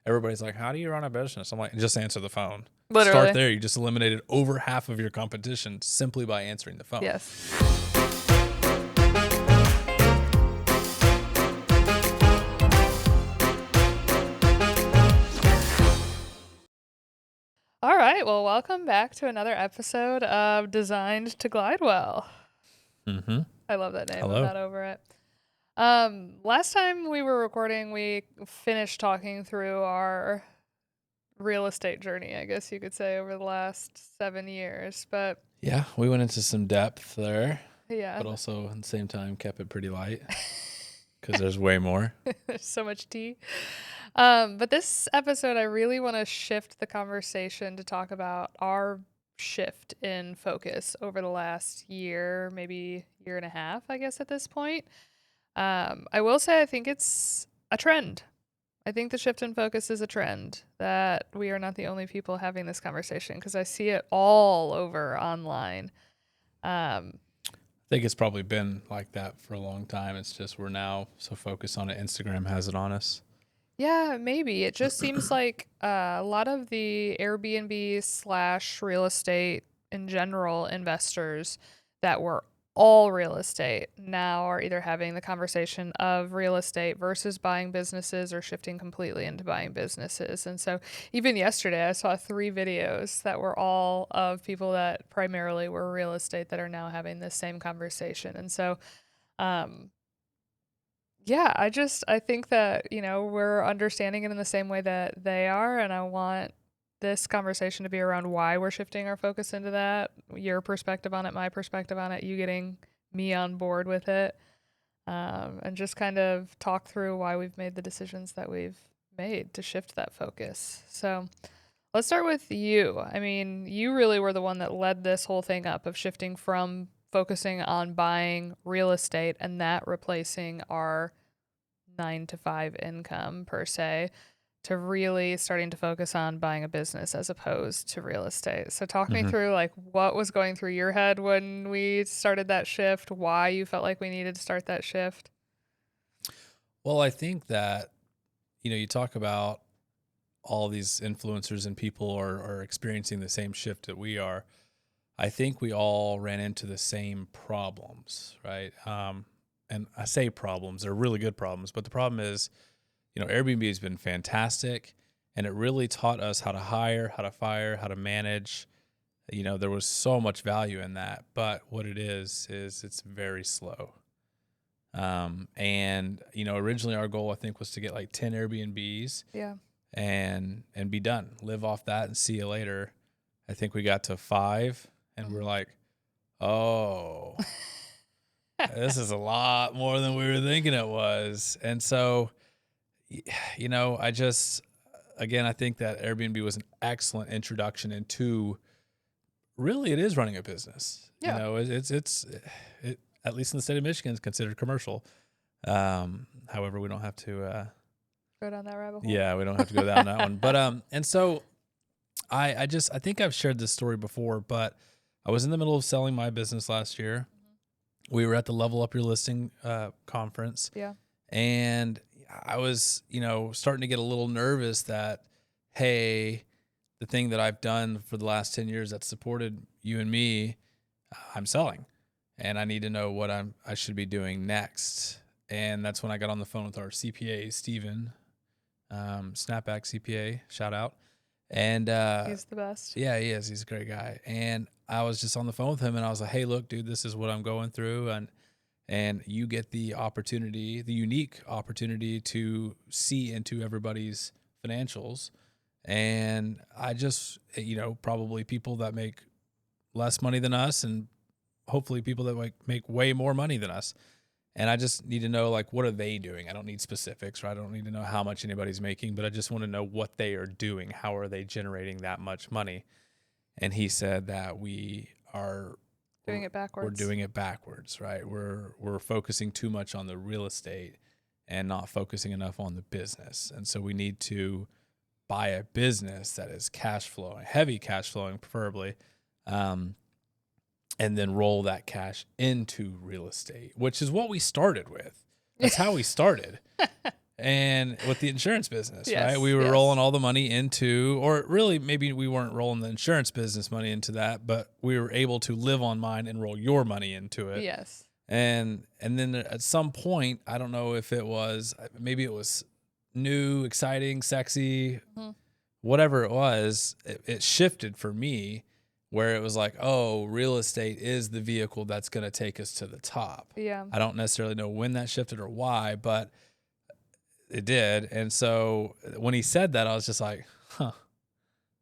everybody's like, how do you run a business? I'm like, just answer the phone. Literally. Start there. You just eliminated over half of your competition simply by answering the phone. Yes. All right. Well, welcome back to another episode of Designed to Glide Well. Mm-hmm. I love that name. Hello. I'm not over it. Last time we were recording, we finished talking through our real estate journey, I guess you could say, over the last 7 years. But Yeah, we went into some depth there, yeah, but also at the same time kept it pretty light because there's way more. there's so much tea. But this episode, I really want to shift the conversation to talk about our shift in focus over the last year, maybe year and a half, I guess, at this point. I will say I think it's a trend. I think the shift in focus is a trend, that we are not the only people having this conversation, because I see it all over online. I think it's probably been like that for a long time. It's just we're now so focused on it. Instagram has it on us. Yeah, maybe. It just seems like a lot of the Airbnb / real estate in general investors that were all real estate now are either having the conversation of real estate versus buying businesses, or shifting completely into buying businesses. And so even yesterday, I saw 3 videos that were all of people that primarily were real estate that are now having this same conversation. And so, yeah, I think that, we're understanding it in the same way that they are, and I want this conversation to be around why we're shifting our focus into that, your perspective on it, my perspective on it, you getting me on board with it, and just kind of talk through why we've made the decisions that we've made to shift that focus. So let's start with you. I mean, you really were the one that led this whole thing up of shifting from focusing on buying real estate and that replacing our 9 to 5 income per se, to really starting to focus on buying a business as opposed to real estate. So talk me through like what was going through your head when we started that shift, why you felt like we needed to start that shift. Well, I think that, you talk about all these influencers and people are experiencing the same shift that we are. I think we all ran into the same problems, right? And I say problems, they're really good problems, but the problem is, Airbnb has been fantastic, and it really taught us how to hire, how to fire, how to manage. There was so much value in that, but what it is it's very slow. And originally our goal, I think, was to get like 10 Airbnbs. Yeah. And be done, live off that and see you later. I think we got to 5 and we're like, oh, this is a lot more than we were thinking it was. And so, I just, again, I think that Airbnb was an excellent introduction into really it is running a business. Yeah. It's at least in the state of Michigan, it's considered commercial. However, we don't have to Go down that rabbit hole. yeah, we don't have to go down that one. But and so I think I've shared this story before, but I was in the middle of selling my business last year. We were at the Level Up Your Listing conference. Yeah. And I was, starting to get a little nervous that, hey, the thing that I've done for the last 10 years that supported you and me, I'm selling. And I need to know what I should be doing next. And that's when I got on the phone with our CPA, Steven, Snapback CPA, shout out. And He's the best. yeah, he is. He's a great guy. And I was just on the phone with him and I was like, hey, look, dude, this is what I'm going through. And you get the opportunity, the unique opportunity to see into everybody's financials. And I just, probably people that make less money than us and hopefully people that make way more money than us. And I just need to know, like, what are they doing? I don't need specifics, right? I don't need to know how much anybody's making, but I just want to know what they are doing. How are they generating that much money? And he said that we are Doing it backwards. We're doing it backwards, right? We're focusing too much on the real estate and not focusing enough on the business. And so we need to buy a business that is cash flowing, heavy cash flowing, preferably, and then roll that cash into real estate, which is what we started with. That's how we started. and with the insurance business, right? Yes, We were rolling yes. all the money into, or really maybe we weren't rolling the insurance business money into that, but we were able to live on mine and roll your money into it. Yes. And then at some point, I don't know if it was, maybe it was new, exciting, sexy, Mhm. whatever it was, it shifted for me where it was like, oh, real estate is the vehicle that's going to take us to the top. Yeah. I don't necessarily know when that shifted or why, but it did. And so when he said that, I was just like, huh,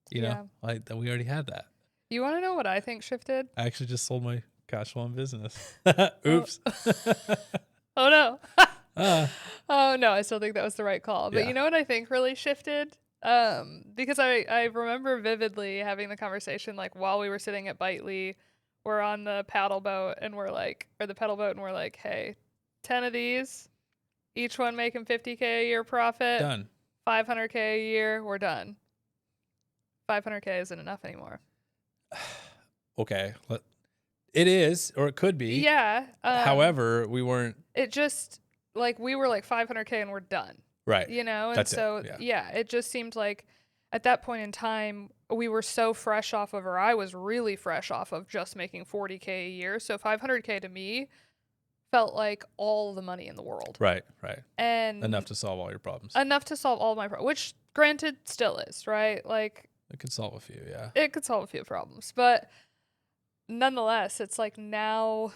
Yeah. like we already had that. You want to know what I think shifted? I actually just sold my cash flowing business. Oh, Oops. oh no. uh, Oh no, I still think that was the right call. But yeah. you know what I think really shifted? Because I remember vividly having the conversation like while we were sitting at Bitely, we're on the paddle boat and we're like, or the pedal boat, and we're like, hey, 10 of these, each one making 50K a year profit, Done. 500K a year, we're done. 500K isn't enough anymore. Okay. It is, or it could be. Yeah. However, we weren't. It just like we were like 500K and we're done. Right. You know, and That's so it. yeah, it just seemed like at that point in time we were so fresh off of, or I was really fresh off of just making 40K a year. So 500K to me felt like all the money in the world. Right. Right. And Enough to solve all your problems. enough to solve all my problems, which granted still is, right? Like It could solve a few. Yeah. it could solve a few problems, but nonetheless, it's like now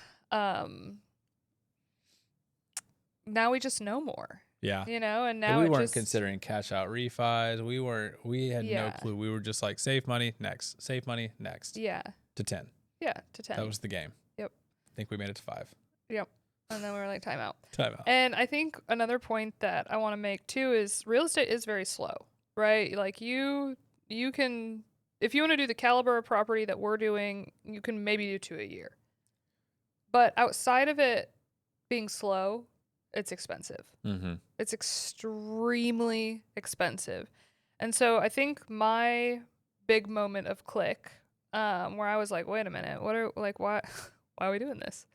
now we just know more. Yeah. You know, and And now we it weren't just considering cash out refis. We had no yeah. clue. We were just like save money next, save money next Yeah. to 10. Yeah, to 10. That was the game. Yep. I think we made it to 5. Yep. And then we were like timeout. Timeout. And I think another point that I want to make too is real estate is very slow, right? Like you can, if you want to do the caliber of property that we're doing, you can maybe do 2 a year. But outside of it being slow, it's expensive. Mm-hmm. It's extremely expensive. And so I think my big moment of click, where I was like, wait a minute, why are we doing this?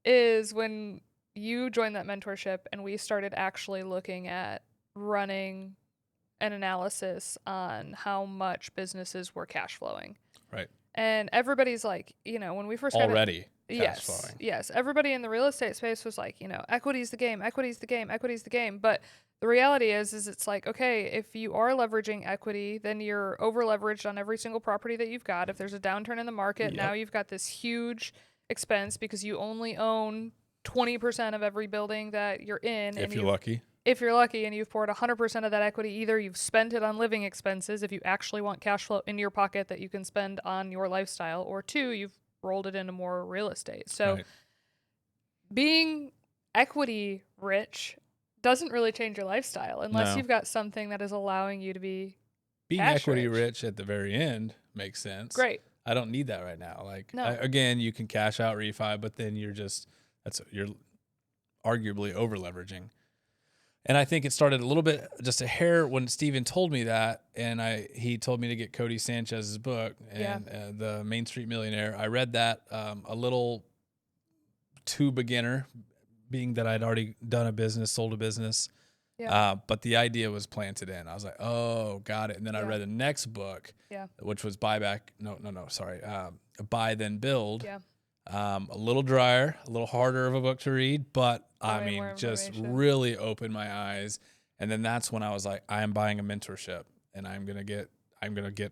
Is when you joined that mentorship and we started actually looking at running an analysis on how much businesses were cash flowing. Right. And everybody's like, when we first got Already cash yes, flowing. yes, everybody in the real estate space was like, equity's the game, equity's the game, equity's the game. But the reality is it's like, okay, if you are leveraging equity, then you're over leveraged on every single property that you've got. If there's a downturn in the market, now you've got this huge expense because you only own 20% of every building that you're in. If you're lucky. If you're lucky and you've poured 100% of that equity, either you've spent it on living expenses if you actually want cash flow in your pocket that you can spend on your lifestyle, or 2, you've rolled it into more real estate. So being equity rich doesn't really change your lifestyle unless you've got something that is allowing you to be being cash equity rich at the very end makes sense. Great. I don't need that right now. Like No. Again, you can cash out refi, but then you're arguably over leveraging. And I think it started a little bit, just a hair, when Steven told me that, and he told me to get Cody Sanchez's book, and the Main Street Millionaire. I read that a little too beginner, being that I'd already done a business, sold a business. Yeah. But the idea was planted in. I was like, oh, got it. And then I read the next book, which was Buy Then Build. Yeah. A little drier, a little harder of a book to read, but just really opened my eyes. And then that's when I was like, I am buying a mentorship, and I'm gonna get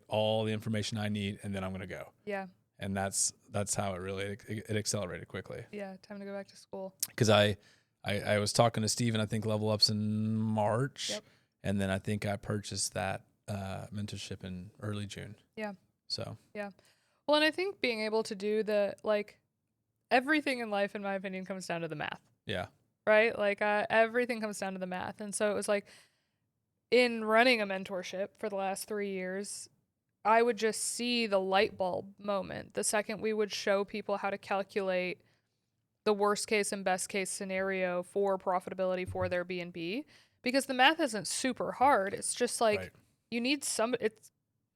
all the information I need, and then I'm gonna go. Yeah. And that's how it really it accelerated quickly. Yeah, time to go back to school. Because I was talking to Steven, I think Level Up's in March, and then I think I purchased that mentorship in early June. Yeah. So. Yeah. Well, and I think being able to do everything in life, in my opinion, comes down to the math. Yeah. Right? Like everything comes down to the math. And so it was like in running a mentorship for the last 3 years, I would just see the light bulb moment the second we would show people how to calculate the worst case and best case scenario for profitability for their B&B, because the math isn't super hard. It's just like you need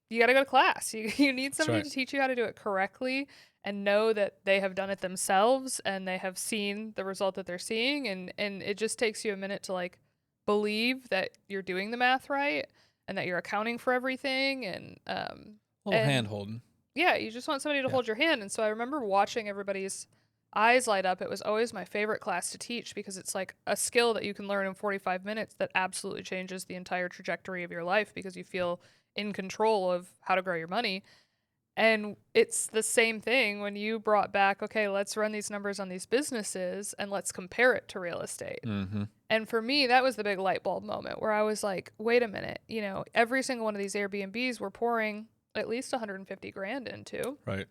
you got to go to class. You need somebody to teach you how to do it correctly and know that they have done it themselves and they have seen the result that they're seeing. And it just takes you a minute to believe that you're doing the math right and that you're accounting for everything, and A little hand holding. yeah, you just want somebody to Yeah. hold your hand. And so I remember watching everybody's eyes light up. It was always my favorite class to teach because it's like a skill that you can learn in 45 minutes that absolutely changes the entire trajectory of your life because you feel in control of how to grow your money. And it's the same thing when you brought back, okay, let's run these numbers on these businesses and let's compare it to real estate. Mm-hmm. And for me, that was the big light bulb moment where I was like, wait a minute, you know, every single one of these Airbnbs we're pouring at least 150 grand into. Right.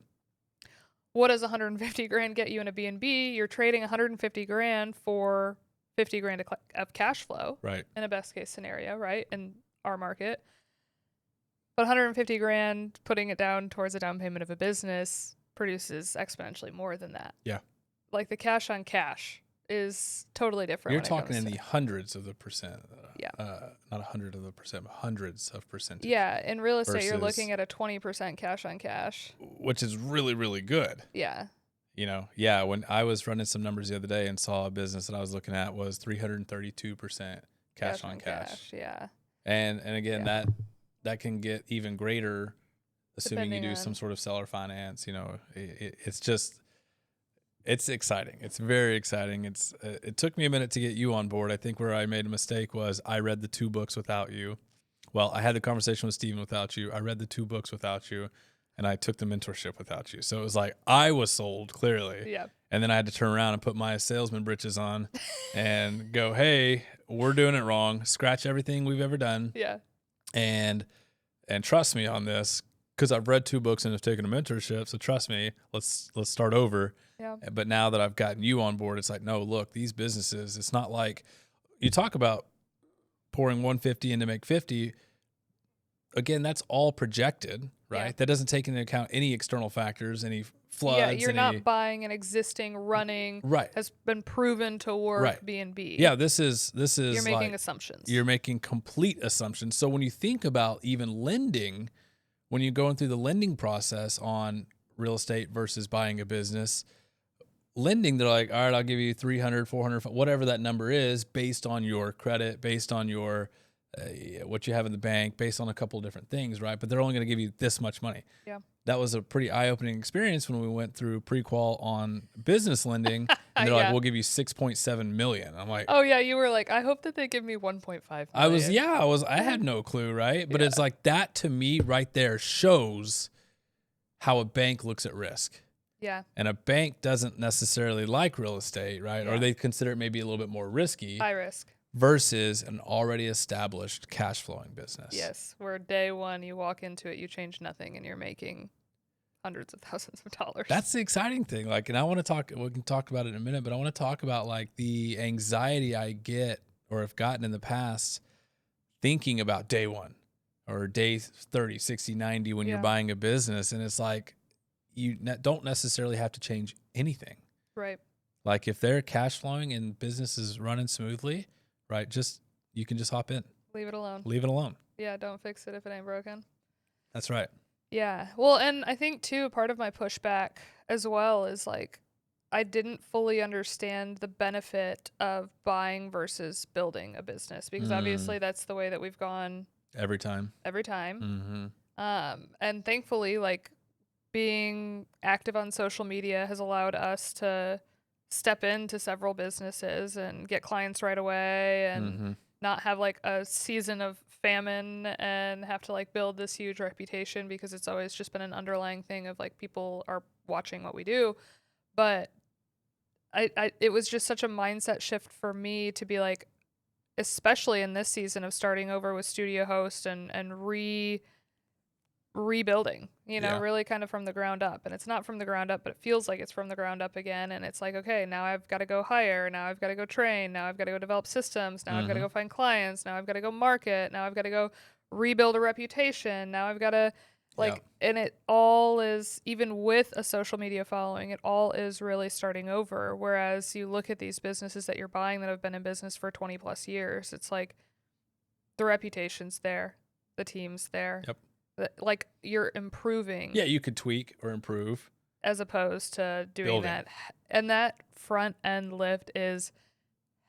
What does 150 grand get you in a B&B? You're trading 150 grand for 50 grand of cash flow. Right. In a best case scenario, right? In our market. But 150 grand, putting it down towards a down payment of a business produces exponentially more than that. Yeah. Like the cash on cash is totally different. You're talking in the hundreds of the percent. Yeah. Not 100 of the percent, but hundreds of percent. Yeah. In real estate, you're versus- looking at a 20% cash on cash. which is really, really good. Yeah. You know, yeah, when I was running some numbers the other day and saw a business that I was looking at was 332% cash on cash. Yeah. And again, Yeah. that can get even greater, assuming you Depending do on- some sort of seller finance. You know, it's just, it's exciting. It's very exciting. It took me a minute to get you on board. I think where I made a mistake was I read the 2 books without you. Well, I had the conversation with Steven without you. I read the 2 books without you, and I took the mentorship without you. So it was like I was sold clearly. Yeah. And then I had to turn around and put my salesman britches on and go, hey, we're doing it wrong. Scratch everything we've ever done. Yeah. And trust me on this, because I've read 2 books and have taken a mentorship. So trust me, let's start over. Yeah. But now that I've gotten you on board, it's like, no, look, these businesses, it's not like you talk about pouring 150 in to make 50. Again, that's all projected, right? Yeah. That doesn't take into account any external factors, any floods. Yeah, you're not buying an existing running, right. has been proven to work Right. B&B. Yeah, this is You're making like, assumptions. You're making complete assumptions. So when you think about even lending, when you're going through the lending process on real estate versus buying a business, lending, they're like, all right, I'll give you 300, 400, whatever that number is based on your credit, based on your what you have in the bank, based on a couple of different things, right? But they're only going to give you this much money. Yeah. That was a pretty eye-opening experience when we went through pre-qual on business lending, and they're like, Yeah. we'll give you 6.7 million. I'm like, Oh yeah, you were like, I hope that they give me 1.5 million. I had no clue, right? But it's like that to me right there shows how a bank looks at risk. Yeah. And a bank doesn't necessarily like real estate, right? Yeah. Or they consider it maybe a little bit more risky High risk. versus an already established cash flowing business. Yes. Where day one you walk into it, you change nothing and you're making hundreds of thousands of dollars. That's the exciting thing. Like, and I want to we can talk about it in a minute, but I want to talk about like the anxiety I get or have gotten in the past thinking about day one or day 30, 60, 90 when you're buying a business. And it's like, you don't necessarily have to change anything. Right. Like if they're cash flowing and business is running smoothly, right? You can just hop in. Leave it alone. Leave it alone. Yeah, don't fix it if it ain't broken. That's right. Yeah. Well, and I think too, part of my pushback as well is like, I didn't fully understand the benefit of buying versus building a business because obviously that's the way that we've gone every time. Mm-hmm. And thankfully, like being active on social media has allowed us to step into several businesses and get clients right away and not have like a season of famine and have to like build this huge reputation because it's always just been an underlying thing of like people are watching what we do. But it was just such a mindset shift for me to be like, especially in this season of starting over with Studio Host and rebuilding, really kind of from the ground up. And it's not from the ground up, but it feels like it's from the ground up again. And it's like, okay, now I've got to go hire. Now I've got to go train. Now I've got to go develop systems. Now I've got to go find clients. Now I've got to go market. Now I've got to go rebuild a reputation. Now I've got to and it all is, even with a social media following, it all is really starting over. Whereas you look at these businesses that you're buying that have been in business for 20 plus years, it's like the reputation's there, the team's there. Yep. Like you're improving. Yeah, you could tweak or improve. As opposed to doing Building. that. And that front end lift is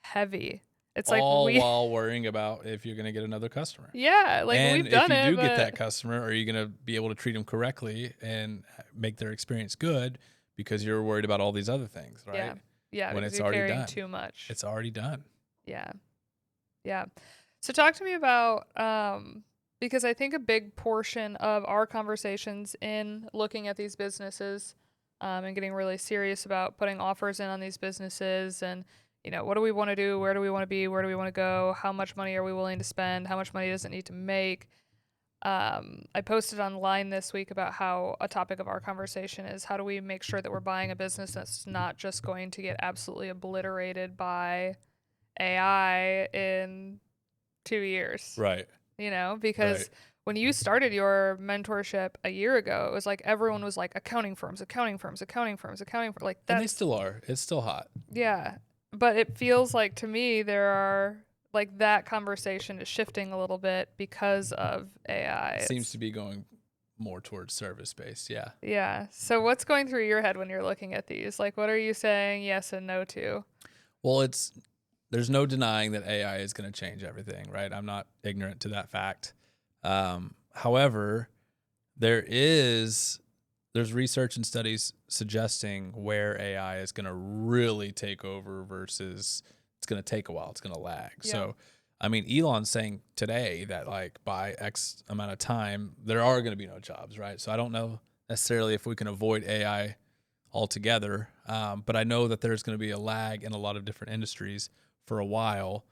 heavy. It's like all we while worrying about if you're going to get another customer. yeah, like And we've if done you it, do get that but customer, are you going to be able to treat them correctly and make their experience good because you're worried about all these other things, yeah. right? Yeah, When because it's you're already carrying done. too much. It's already done. Yeah. Yeah. So talk to me about because I think a big portion of our conversations in looking at these businesses and getting really serious about putting offers in on these businesses and what do we want to do? Where do we want to be? Where do we want to go? How much money are we willing to spend? How much money does it need to make? I posted online this week about how a topic of our conversation is how do we make sure that we're buying a business that's not just going to get absolutely obliterated by AI in 2 years, Right. because Right. when you started your mentorship a year ago, it was like everyone was like accounting firms, accounting firms, accounting firms, accounting firms. Like And they that's, still are. It's still hot. yeah. But it feels like to me there are like that conversation is shifting a little bit because of AI. Seems to be going more towards service based. Yeah. Yeah. So what's going through your head when you're looking at these? Like, what are you saying yes and no to? Well, there's no denying that AI is going to change everything, right? I'm not ignorant to that fact. However, there's research and studies suggesting where AI is going to really take over versus it's going to take a while. It's going to lag. Yeah. So, I mean, Elon's saying today that like by X amount of time, there are going to be no jobs, right? So I don't know necessarily if we can avoid AI altogether. But I know that there's going to be a lag in a lot of different industries for a while.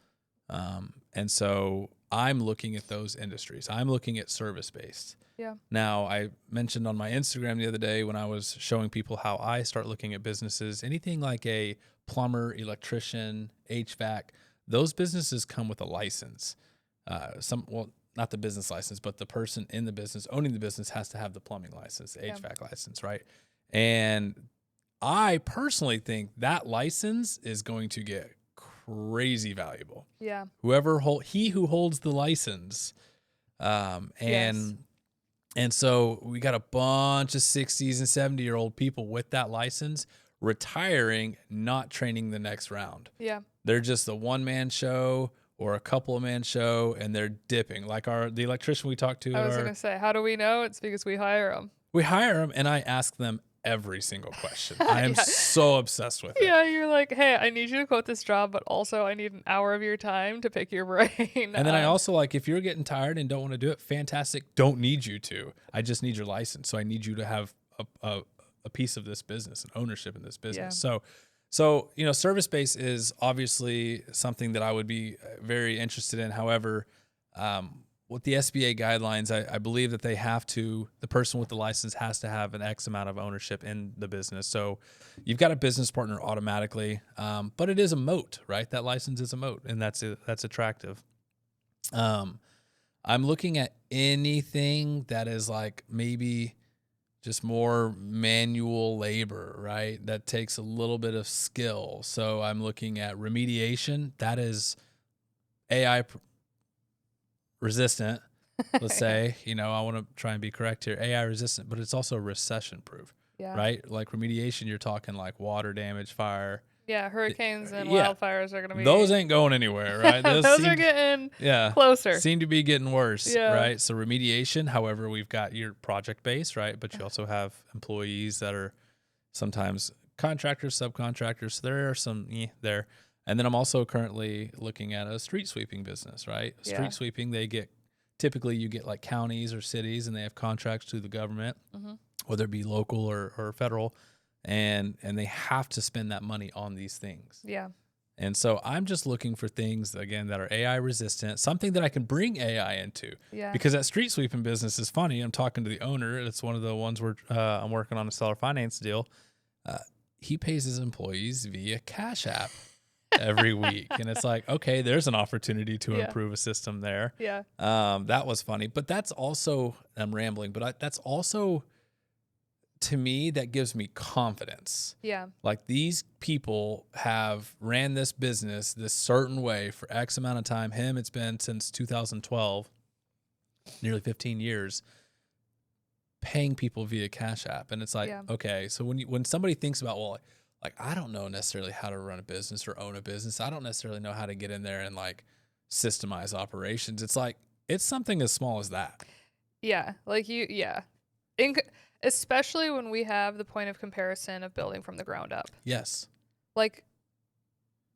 And so I'm looking at those industries. I'm looking at service based. Yeah. Now, I mentioned on my Instagram the other day when I was showing people how I start looking at businesses, anything like a plumber, electrician, HVAC, those businesses come with a license. Well, not the business license, but the person in the business owning the business has to have the plumbing license, the HVAC license, right? And I personally think that license is going to get crazy valuable. Yeah. He who holds the license, Yes. and so we got a bunch of 60s and 70-year-old people with that license retiring, not training the next round. Yeah. They're just a one-man show or a couple-man show, and they're dipping. Like the electrician we talked to I at was going to say, how do we know? It's because we hire them. we hire them, and I ask them every single question. I am Yeah. so obsessed with it. Yeah, you're like, hey, I need you to quote this job, but also I need an hour of your time to pick your brain. And then I also like, if you're getting tired and don't want to do it, fantastic. Don't need you to. I just need your license. So I need you to have a piece of this business and ownership in this business. Yeah. So service based is obviously something that I would be very interested in. However, with the SBA guidelines, I believe that the person with the license has to have an X amount of ownership in the business. So you've got a business partner automatically, but it is a moat, right? That license is a moat, and that's attractive. I'm looking at anything that is like maybe just more manual labor, right? That takes a little bit of skill. So I'm looking at remediation. That is AI resistant, let's say. I want to try and be correct here. AI resistant, but it's also recession proof, Yeah. right? Like remediation, you're talking like water damage, fire. Yeah, hurricanes and Yeah. wildfires are going to be. Those ain't going anywhere, right? Those are getting closer. Seem to be getting worse, Yeah. right? So remediation, however, we've got your project base, right? But you also have employees that are sometimes contractors, subcontractors. So there are some there. And then I'm also currently looking at a street sweeping business, right? Yeah. Street sweeping, typically you get like counties or cities and they have contracts to the government, whether it be local or federal, and they have to spend that money on these things. Yeah. And so I'm just looking for things, again, that are AI resistant, something that I can bring AI into. Yeah. Because that street sweeping business is funny. I'm talking to the owner. It's one of the ones where I'm working on a seller finance deal. He pays his employees via Cash App every week. And it's like, okay, there's an opportunity to improve a system there. Yeah. That was funny. But that's also, I'm rambling, but that's also, to me, that gives me confidence. Yeah. Like these people have ran this business this certain way for X amount of time. It's been since 2012, nearly 15 years, paying people via Cash App. And it's like, okay, so when somebody thinks about, well, like, I don't know necessarily how to run a business or own a business. I don't necessarily know how to get in there and like systemize operations. It's like, it's something as small as that. Yeah, like yeah. In, especially when we have the point of comparison of building from the ground up. Yes. Like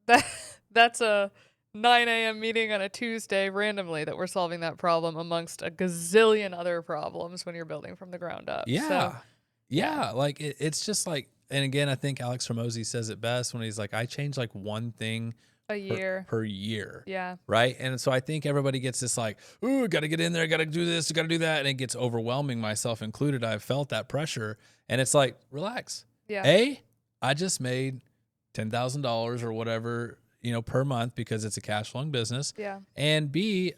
that that's a 9 a.m. meeting on a Tuesday randomly that we're solving that problem amongst a gazillion other problems when you're building from the ground up. So Yeah. yeah, Yeah. Like it's just like, and again, I think Alex Hormozy says it best when he's like, I change like one thing a year. per year. Yeah. Right. And so I think everybody gets this like, ooh, got to get in there, got to do this, got to do that. And it gets overwhelming, myself included. I've felt that pressure. And it's like, relax. Yeah. I just made $10,000 or whatever, per month because it's a cash flowing business. Yeah. And B,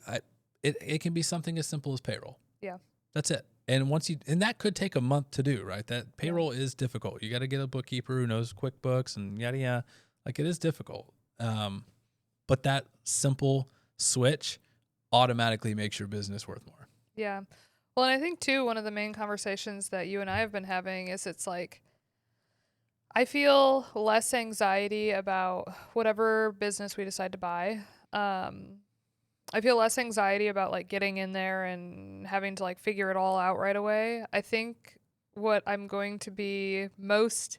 it can be something as simple as payroll. Yeah. That's it. And and that could take a month to do, right? That payroll is difficult. You got to get a bookkeeper who knows QuickBooks and yada, yada. Like it is difficult. But that simple switch automatically makes your business worth more. Yeah. Well, and I think too, one of the main conversations that you and I have been having is it's like, I feel less anxiety about whatever business we decide to buy. I feel less anxiety about like getting in there and having to like figure it all out right away. I think what I'm going to be most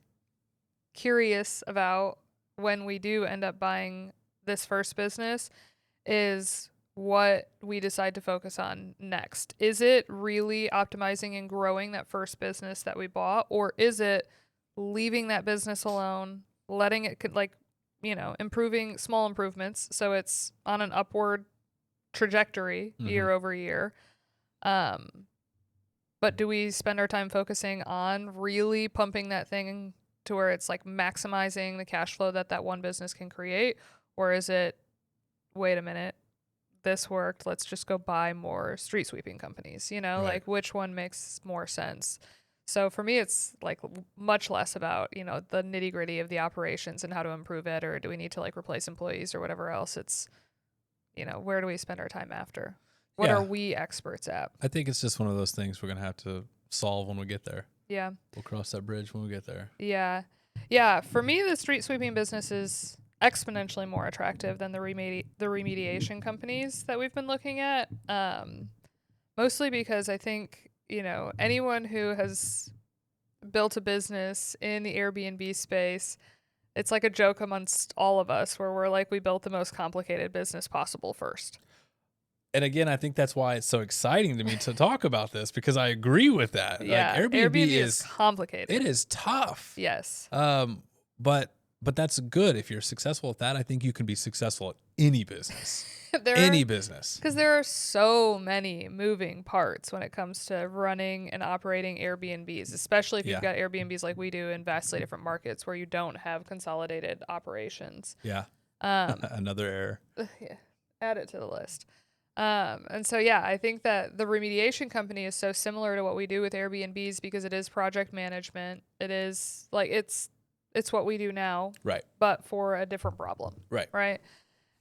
curious about when we do end up buying this first business is what we decide to focus on next. Is it really optimizing and growing that first business that we bought, or is it leaving that business alone, letting it improving small improvements so it's on an upward trajectory year over year. But do we spend our time focusing on really pumping that thing to where it's like maximizing the cash flow that one business can create? Or is it, wait a minute, this worked, let's just go buy more street sweeping companies, Right. like which one makes more sense? So for me, it's like much less about, the nitty gritty of the operations and how to improve it, or do we need to like replace employees or whatever else. It's, where do we spend our time after? What are we experts at? I think it's just one of those things we're going to have to solve when we get there. Yeah. We'll cross that bridge when we get there. Yeah. Yeah. For me, the street sweeping business is exponentially more attractive than the remediation companies that we've been looking at. Mostly because I think, anyone who has built a business in the Airbnb space, it's like a joke amongst all of us where we're like, we built the most complicated business possible first. And again, I think that's why it's so exciting to me to talk about this, because I agree with that. Yeah, like Airbnb is complicated. It is tough. Yes. But that's good. If you're successful at that, I think you can be successful at any business. Business. Because there are so many moving parts when it comes to running and operating Airbnbs, especially if you've got Airbnbs like we do in vastly different markets where you don't have consolidated operations. Yeah. Another error. Yeah. Add it to the list. And so, yeah, I think that the remediation company is so similar to what we do with Airbnbs because it is project management. It is like, it's what we do now. Right. But for a different problem. Right. Right.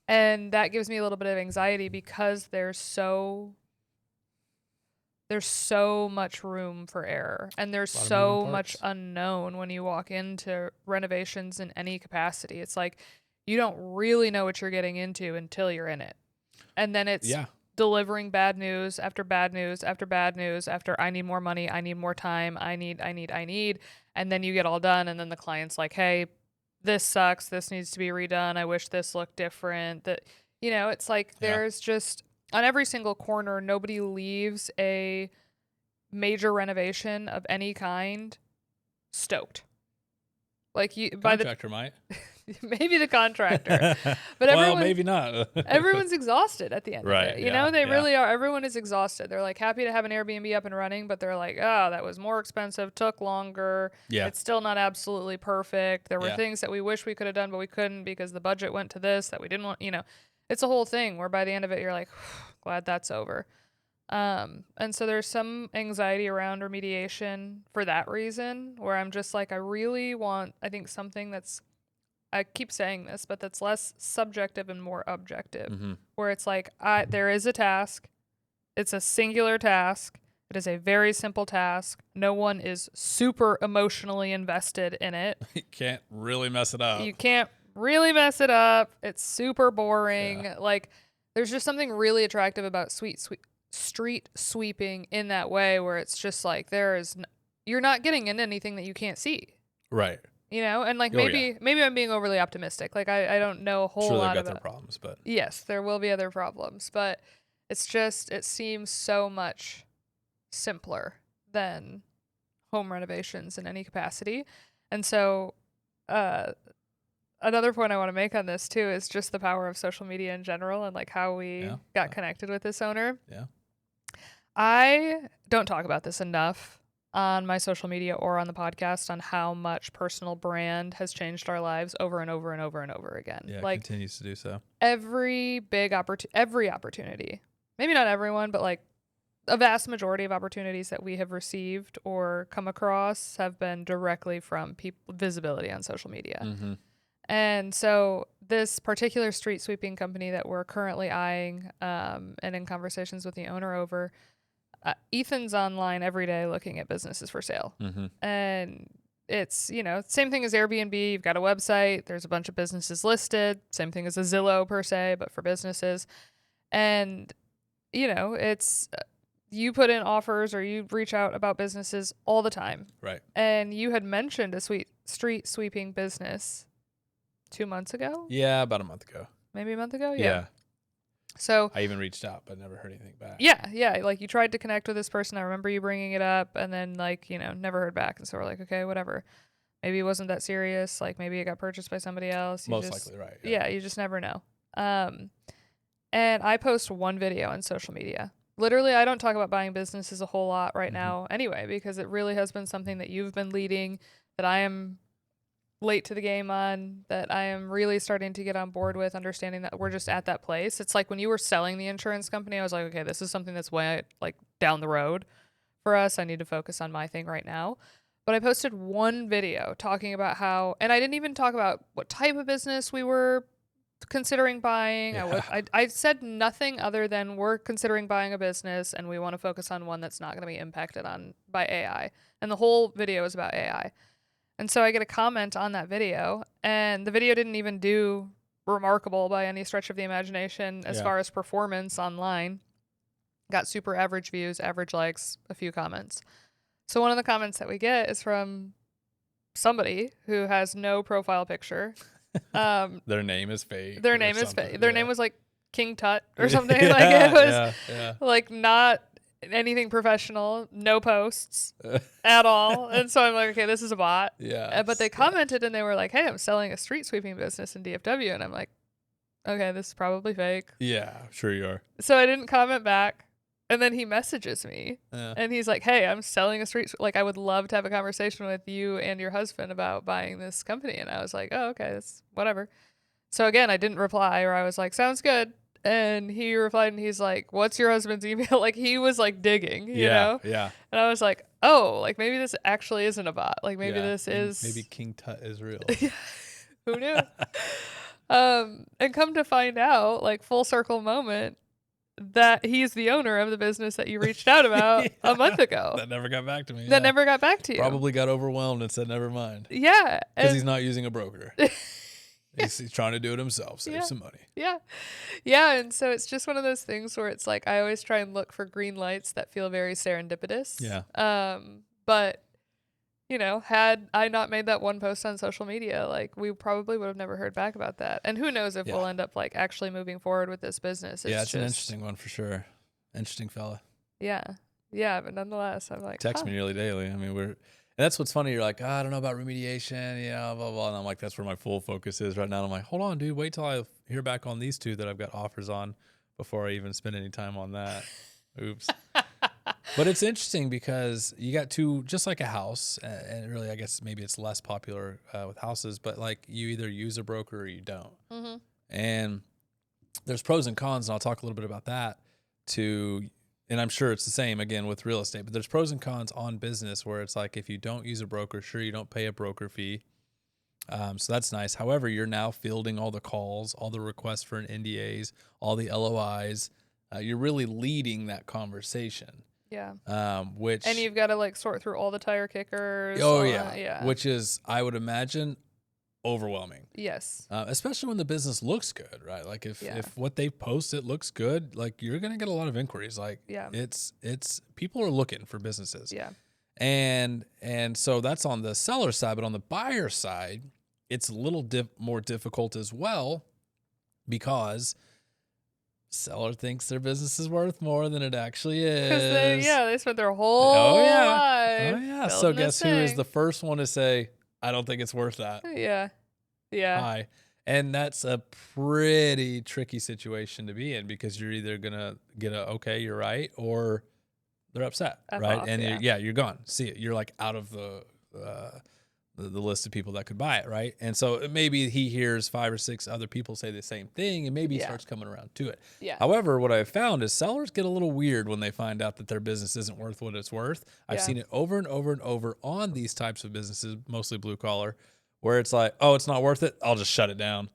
And that gives me a little bit of anxiety because there's so much room for error and there's so much unknown when you walk into renovations in any capacity. It's like you don't really know what you're getting into until you're in it. And then it's delivering bad news after bad news after bad news after I need more money, I need more time, I need. And then you get all done and then the client's like, hey, this sucks, this needs to be redone, I wish this looked different. That, it's like there's just on every single corner, nobody leaves a major renovation of any kind stoked. Like contractor might. Maybe the contractor, but maybe not. Everyone's exhausted at the end of it. They really are. Everyone is exhausted. They're like happy to have an Airbnb up and running, but they're like, oh, that was more expensive, took longer. Yeah. It's still not absolutely perfect. There were things that we wish we could have done, but we couldn't because the budget went to this that we didn't want, it's a whole thing where by the end of it, you're like, glad that's over. And so there's some anxiety around remediation for that reason where I'm just like, I really want, I think something that's, I keep saying this, but that's less subjective and more objective, where it's like, there is a task. It's a singular task. It is a very simple task. No one is super emotionally invested in it. You can't really mess it up. You can't really mess it up. It's super boring. Yeah. Like, there's just something really attractive about street sweeping in that way, where it's just like you're not getting into anything that you can't see. Right. And like Oh, yeah. maybe I'm being overly optimistic. Like I don't know a whole Sure, they've lot got their about. problems, but Yes, there will be other problems, but it seems so much simpler than home renovations in any capacity. And so uh another point I want to make on this too is just the power of social media in general and like how we yeah. got connected with this owner. Yeah. I don't talk about this enough on my social media or on the podcast on how much personal brand has changed our lives over and over and over and over again. Yeah, it Like continues to do so. every opportunity, maybe not everyone, but like a vast majority of opportunities that we have received or come across have been directly from visibility on social media. Mm-hmm. And so this particular street sweeping company that we're currently eyeing and in conversations with the owner over, Ethan's online every day looking at businesses for sale. Mm-hmm. And it's, same thing as Airbnb. You've got a website. There's a bunch of businesses listed. Same thing as a Zillow per se, but for businesses. And, it's you put in offers or you reach out about businesses all the time. Right. And you had mentioned a street sweeping business 2 months ago? Yeah, about a month ago. Maybe a month ago? Yeah. So I even reached out, but never heard anything back. yeah. Like you tried to connect with this person. I remember you bringing it up and then like, never heard back. And so we're like, okay, whatever. Maybe it wasn't that serious. Like maybe it got purchased by somebody else. Most likely, right. Yeah, you just never know. And I post one video on social media. Literally, I don't talk about buying businesses a whole lot right now anyway, because it really has been something that you've been leading, that I am late to the game on, that I am really starting to get on board with, understanding that we're just at that place. It's like when you were selling the insurance company, I was like, okay, this is something that's way like down the road for us. I need to focus on my thing right now. But I posted one video talking about how, and I didn't even talk about what type of business we were considering buying. Yeah. I said nothing other than we're considering buying a business and we want to focus on one that's not going to be impacted on by AI. And the whole video is about AI. And so I get a comment on that video, and the video didn't even do remarkable by any stretch of the imagination as far as performance online. Got super average views, average likes, a few comments. So one of the comments that we get is from somebody who has no profile picture. Their name is fake. Their name is fake. Their name was like King Tut or something. Like it was like not anything professional, no posts at all. And so I'm like, okay, this is a bot. Yeah. But they commented and they were like, hey, I'm selling a street sweeping business in DFW. And I'm like, okay, this is probably fake. Yeah, sure you are. So I didn't comment back. And then he messages me and he's like, hey, I'm selling a like, I would love to have a conversation with you and your husband about buying this company. And I was like, oh, okay, that's whatever. So again, I didn't reply, or I was like, sounds good. And he replied and he's like, what's your husband's email? Like he was like digging, you know? Yeah. And I was like, oh, like maybe this actually isn't a bot. Like maybe this is. Maybe King Tut is real. Who knew? And come to find out, like full circle moment, that he's the owner of the business that you reached out about a month ago. That never got back to me. That never got back to you. Probably got overwhelmed and said, never mind. Yeah. Because he's not using a broker. He's trying to do it himself, save some money. Yeah. Yeah. And so it's just one of those things where it's like I always try and look for green lights that feel very serendipitous. Yeah. But, you know, had I not made that one post on social media, like we probably would have never heard back about that. And who knows if we'll end up like actually moving forward with this business. It's an interesting one for sure. Interesting fella. Yeah. Yeah. But nonetheless, I'm like, text me nearly daily. I mean, and that's what's funny. You're like, I don't know about remediation, blah, blah. And I'm like, that's where my full focus is right now. And I'm like, hold on, dude, wait till I hear back on these two that I've got offers on before I even spend any time on that. Oops. But it's interesting because you got two, just like a house, and really, I guess maybe it's less popular with houses, but like you either use a broker or you don't. Mm-hmm. And there's pros and cons, and I'll talk a little bit about that and I'm sure it's the same again with real estate, but there's pros and cons on business where it's like if you don't use a broker, sure, you don't pay a broker fee. So that's nice. However, you're now fielding all the calls, all the requests for an NDAs, all the LOIs. You're really leading that conversation. Yeah. Which And you've got to like sort through all the tire kickers. oh all yeah, that. Yeah. which is I would imagine overwhelming. Yes. Especially when the business looks good, right? Like Yeah. if what they post it looks good, like you're gonna get a lot of inquiries. Like Yeah. it's people are looking for businesses, Yeah. and so that's on the seller side, but on the buyer side, it's a little more difficult as well because seller thinks their business is worth more than it actually Because is. they spent their Oh whole yeah, oh life yeah. So building this guess who is the thing. first one to say, "I don't think it's worth that"? Yeah. Yeah. Hi. And that's a pretty tricky situation to be in because you're either gonna get a okay, you're right, or they're upset, F right? off. And Yeah. you're gone. See it. You're like out of the list of people that could buy it, right? And so maybe he hears 5 or 6 other people say the same thing, and maybe he Yeah. starts coming around to it. Yeah. However, what I've found is sellers get a little weird when they find out that their business isn't worth what it's worth. I've Yeah. seen it over and over and over on these types of businesses, mostly blue collar, where it's like, oh, it's not worth it. I'll just shut it down.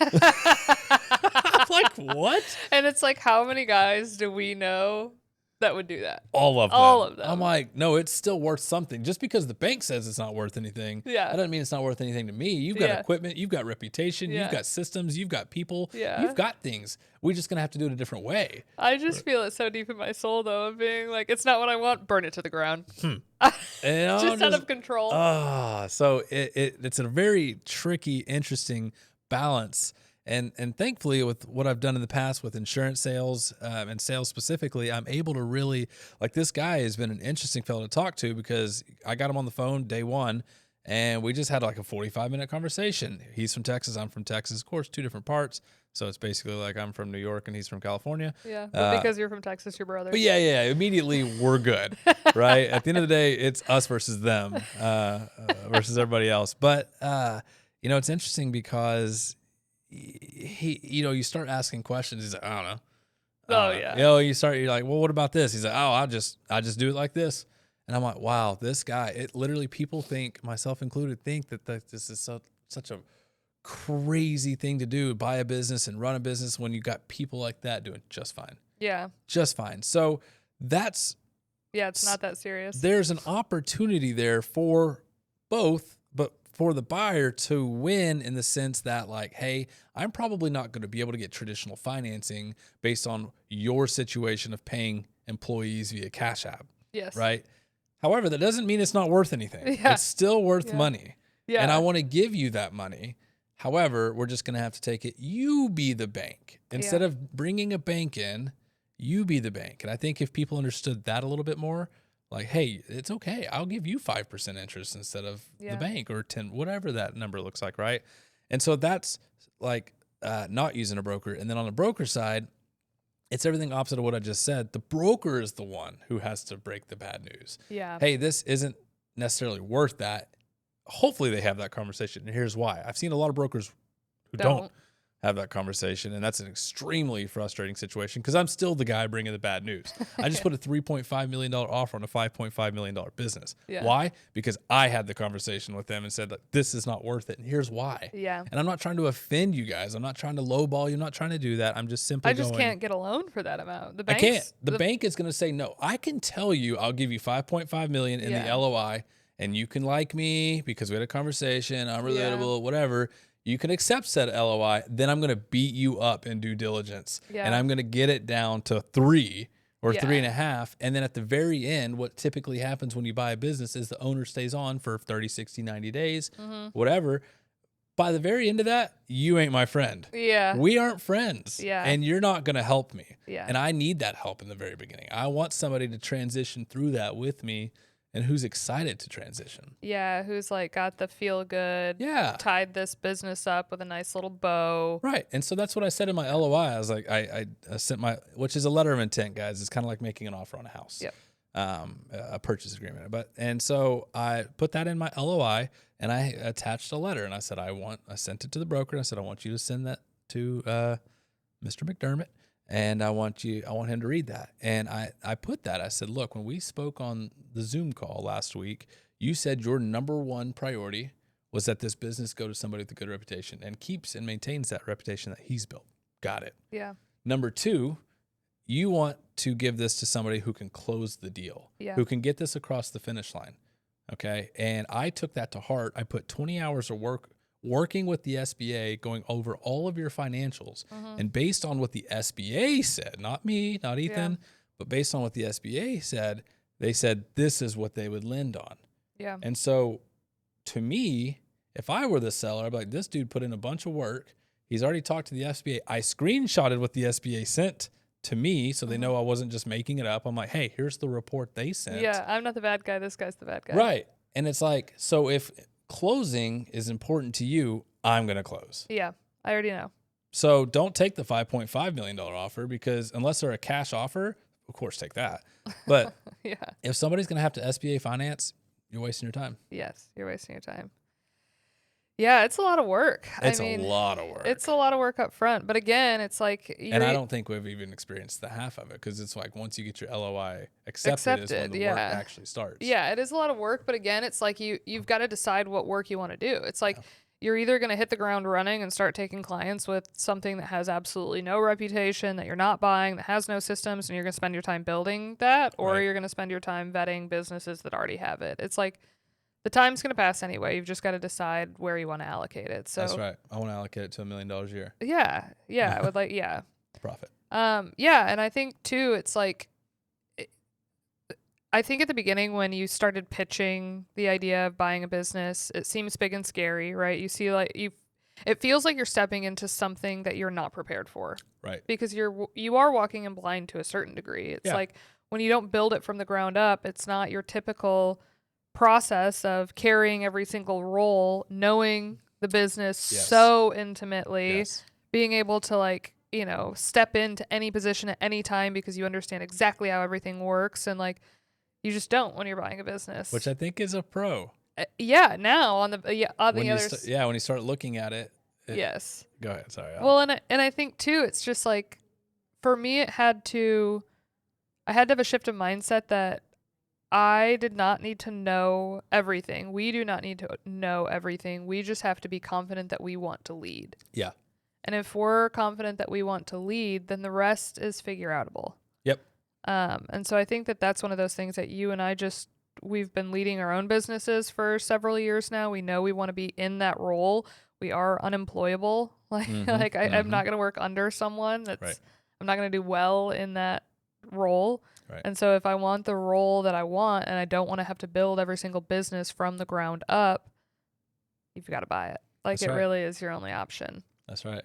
I'm like, what? And it's like, how many guys do we know that would do that? All of them. All of them. I'm like, no, it's still worth something. Just because the bank says it's not worth anything, Yeah. that doesn't mean it's not worth anything to me. You've got Yeah. equipment, you've got reputation, Yeah. you've got systems, you've got people, Yeah. you've got things. We're just gonna have to do it a different way. I just feel it so deep in my soul, though, of being like, it's not what I want. Burn it to the ground. And Just out of control. So it's a very tricky, interesting balance. And thankfully, with what I've done in the past with insurance sales and sales specifically, I'm able to really, like, this guy has been an interesting fellow to talk to because I got him on the phone day one and we just had like a 45-minute conversation. He's from Texas. I'm from Texas. Of course, 2 different parts. So it's basically like I'm from New York and he's from California. Yeah. But because you're from Texas, you're brothers. But yeah, immediately we're good, right? At the end of the day, it's us versus them versus everybody else. But, it's interesting because you start asking questions. He's like, I don't know. Oh, yeah. You're like, well, what about this? He's like, oh, I just do it like this. And I'm like, wow, this guy, it literally, people think, myself included, think that this is such a crazy thing to do, buy a business and run a business when you got people like that doing just fine. Yeah. Just fine. So Yeah, it's not that serious. there's an opportunity there for both, but for the buyer to win in the sense that, like, hey, I'm probably not going to be able to get traditional financing based on your situation of paying employees via Cash App, Yes. right? However, that doesn't mean it's not worth anything. Yeah. It's still worth Yeah. money. Yeah. And I want to give you that money. However, we're just going to have to take it. You be the bank. Instead of bringing a bank in, you be the bank. And I think if people understood that a little bit more, like, hey, it's okay. I'll give you 5% interest instead of the bank, or 10, whatever that number looks like, right? And so that's like not using a broker. And then on the broker side, it's everything opposite of what I just said. The broker is the one who has to break the bad news. Yeah. Hey, this isn't necessarily worth that. Hopefully they have that conversation. And here's why. I've seen a lot of brokers who don't have that conversation, and that's an extremely frustrating situation because I'm still the guy bringing the bad news. I just put a $3.5 million offer on a $5.5 million business. Yeah. Why? Because I had the conversation with them and said that this is not worth it, and here's why. Yeah. And I'm not trying to offend you guys. I'm not trying to lowball you. I'm not trying to do that. I'm just simply I just can't get a loan for that amount. The banks, I can't. The bank is going to say no. I can tell you I'll give you $5.5 million in the LOI, and you can like me because we had a conversation, I'm relatable, whatever. You can accept said LOI, then I'm going to beat you up in due diligence. Yeah. And I'm going to get it down to 3 or 3.5. And then at the very end, what typically happens when you buy a business is the owner stays on for 30, 60, 90 days, whatever. By the very end of that, you ain't my friend. Yeah. We aren't friends. Yeah. And you're not going to help me. Yeah. And I need that help in the very beginning. I want somebody to transition through that with me and who's excited to transition. Yeah, who's like got the feel good. Yeah. Tied this business up with a nice little bow. Right. And so that's what I said in my LOI. I was like, I sent which is a letter of intent, guys. It's kind of like making an offer on a house. Yep. A purchase agreement. And so I put that in my LOI and I attached a letter and I said, I sent it to the broker and I said, I want you to send that to Mr. McDermott. And I want him to read that. And I put that, I said, look, when we spoke on the Zoom call last week, you said your number one priority was that this business go to somebody with a good reputation and keeps and maintains that reputation that he's built. Got it. Yeah. Number 2, you want to give this to somebody who can close the deal, Yeah. who can get this across the finish line. Okay. And I took that to heart. I put 20 hours of work working with the SBA, going over all of your financials. And based on what the SBA said, not me, not Ethan, but based on what the SBA said, they said this is what they would lend on. Yeah. And so to me, if I were the seller, I'd be like, this dude put in a bunch of work. He's already talked to the SBA. I screenshotted what the SBA sent to me so they know I wasn't just making it up. I'm like, hey, here's the report they sent. Yeah, I'm not the bad guy. This guy's the bad guy. Right. And it's like, so if closing is important to you, I'm going to close. Yeah, I already know. So don't take the $5.5 million offer, because unless they're a cash offer, of course, take that. But Yeah. if somebody's going to have to SBA finance, you're wasting your time. Yes, you're wasting your time. Yeah, it's a lot of work. It's I mean, a lot of work. It's a lot of work up front. But again, it's like And I don't think we've even experienced the half of it, because it's like once you get your LOI accepted is when the work actually starts. Yeah, it is a lot of work. But again, it's like you've got to decide what work you want to do. It's like you're either going to hit the ground running and start taking clients with something that has absolutely no reputation, that you're not buying, that has no systems, and you're going to spend your time building that, or you're going to spend your time vetting businesses that already have it. It's like the time's going to pass anyway. You've just got to decide where you want to allocate it. So that's right. I want to allocate it to $1 million a year. Yeah, I would like, Profit. Yeah, and I think too, it's like, I think at the beginning when you started pitching the idea of buying a business, it seems big and scary, right? You see, like it feels like you're stepping into something that you're not prepared for, right? Because you are walking in blind to a certain degree. It's like when you don't build it from the ground up, it's not your typical process of carrying every single role, knowing the business so intimately, being able to like, step into any position at any time because you understand exactly how everything works, and like you just don't when you're buying a business, which I think is a pro. Now on the when other when you start looking at it. Yes. Go ahead. Sorry. Well, and I think too, it's just like for me, I had to have a shift of mindset that I did not need to know everything. We do not need to know everything. We just have to be confident that we want to lead. Yeah. And if we're confident that we want to lead, then the rest is figure outable. Yep. And so I think that that's one of those things that you and I we've been leading our own businesses for several years now. We know we want to be in that role. We are unemployable. I'm not going to work under someone. I'm not going to do well in that role. Right. And so if I want the role that I want and I don't want to have to build every single business from the ground up, you've got to buy it. Like it really is your only option. That's right.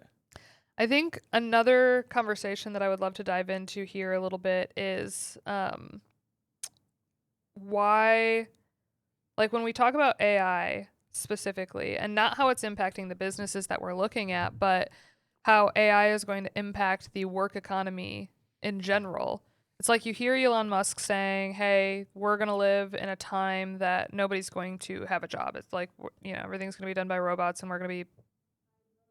I think another conversation that I would love to dive into here a little bit is why, like when we talk about AI specifically, and not how it's impacting the businesses that we're looking at, but how AI is going to impact the work economy in general. It's like you hear Elon Musk saying, hey, we're going to live in a time that nobody's going to have a job. It's like, everything's going to be done by robots and we're going to be,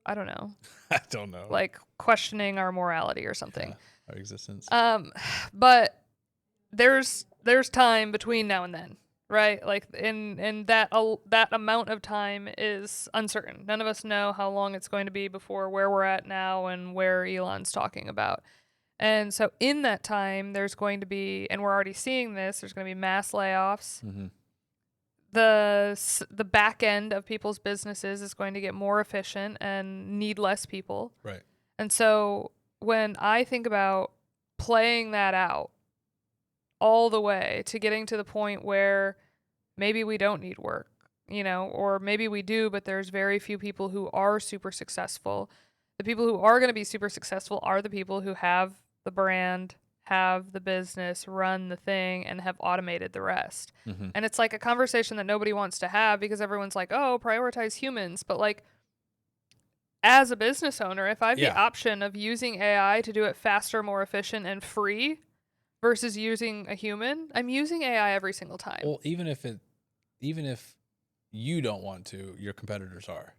I don't know. I don't know. Like questioning our morality or something. Our existence. But there's time between now and then, right? Like in that amount of time is uncertain. None of us know how long it's going to be before where we're at now and where Elon's talking about. And so in that time, there's going to be, and we're already seeing this, there's going to be mass layoffs. Mm-hmm. The back end of people's businesses is going to get more efficient and need less people. Right. And so when I think about playing that out all the way to getting to the point where maybe we don't need work, or maybe we do, but there's very few people who are super successful. The people who are going to be super successful are the people who have the brand, have the business, run the thing, and have automated the rest. Mm-hmm. And it's like a conversation that nobody wants to have because everyone's like, oh, prioritize humans. But like, as a business owner, if I have the option of using AI to do it faster, more efficient, and free versus using a human, I'm using AI every single time. Well, even if you don't want to, your competitors are.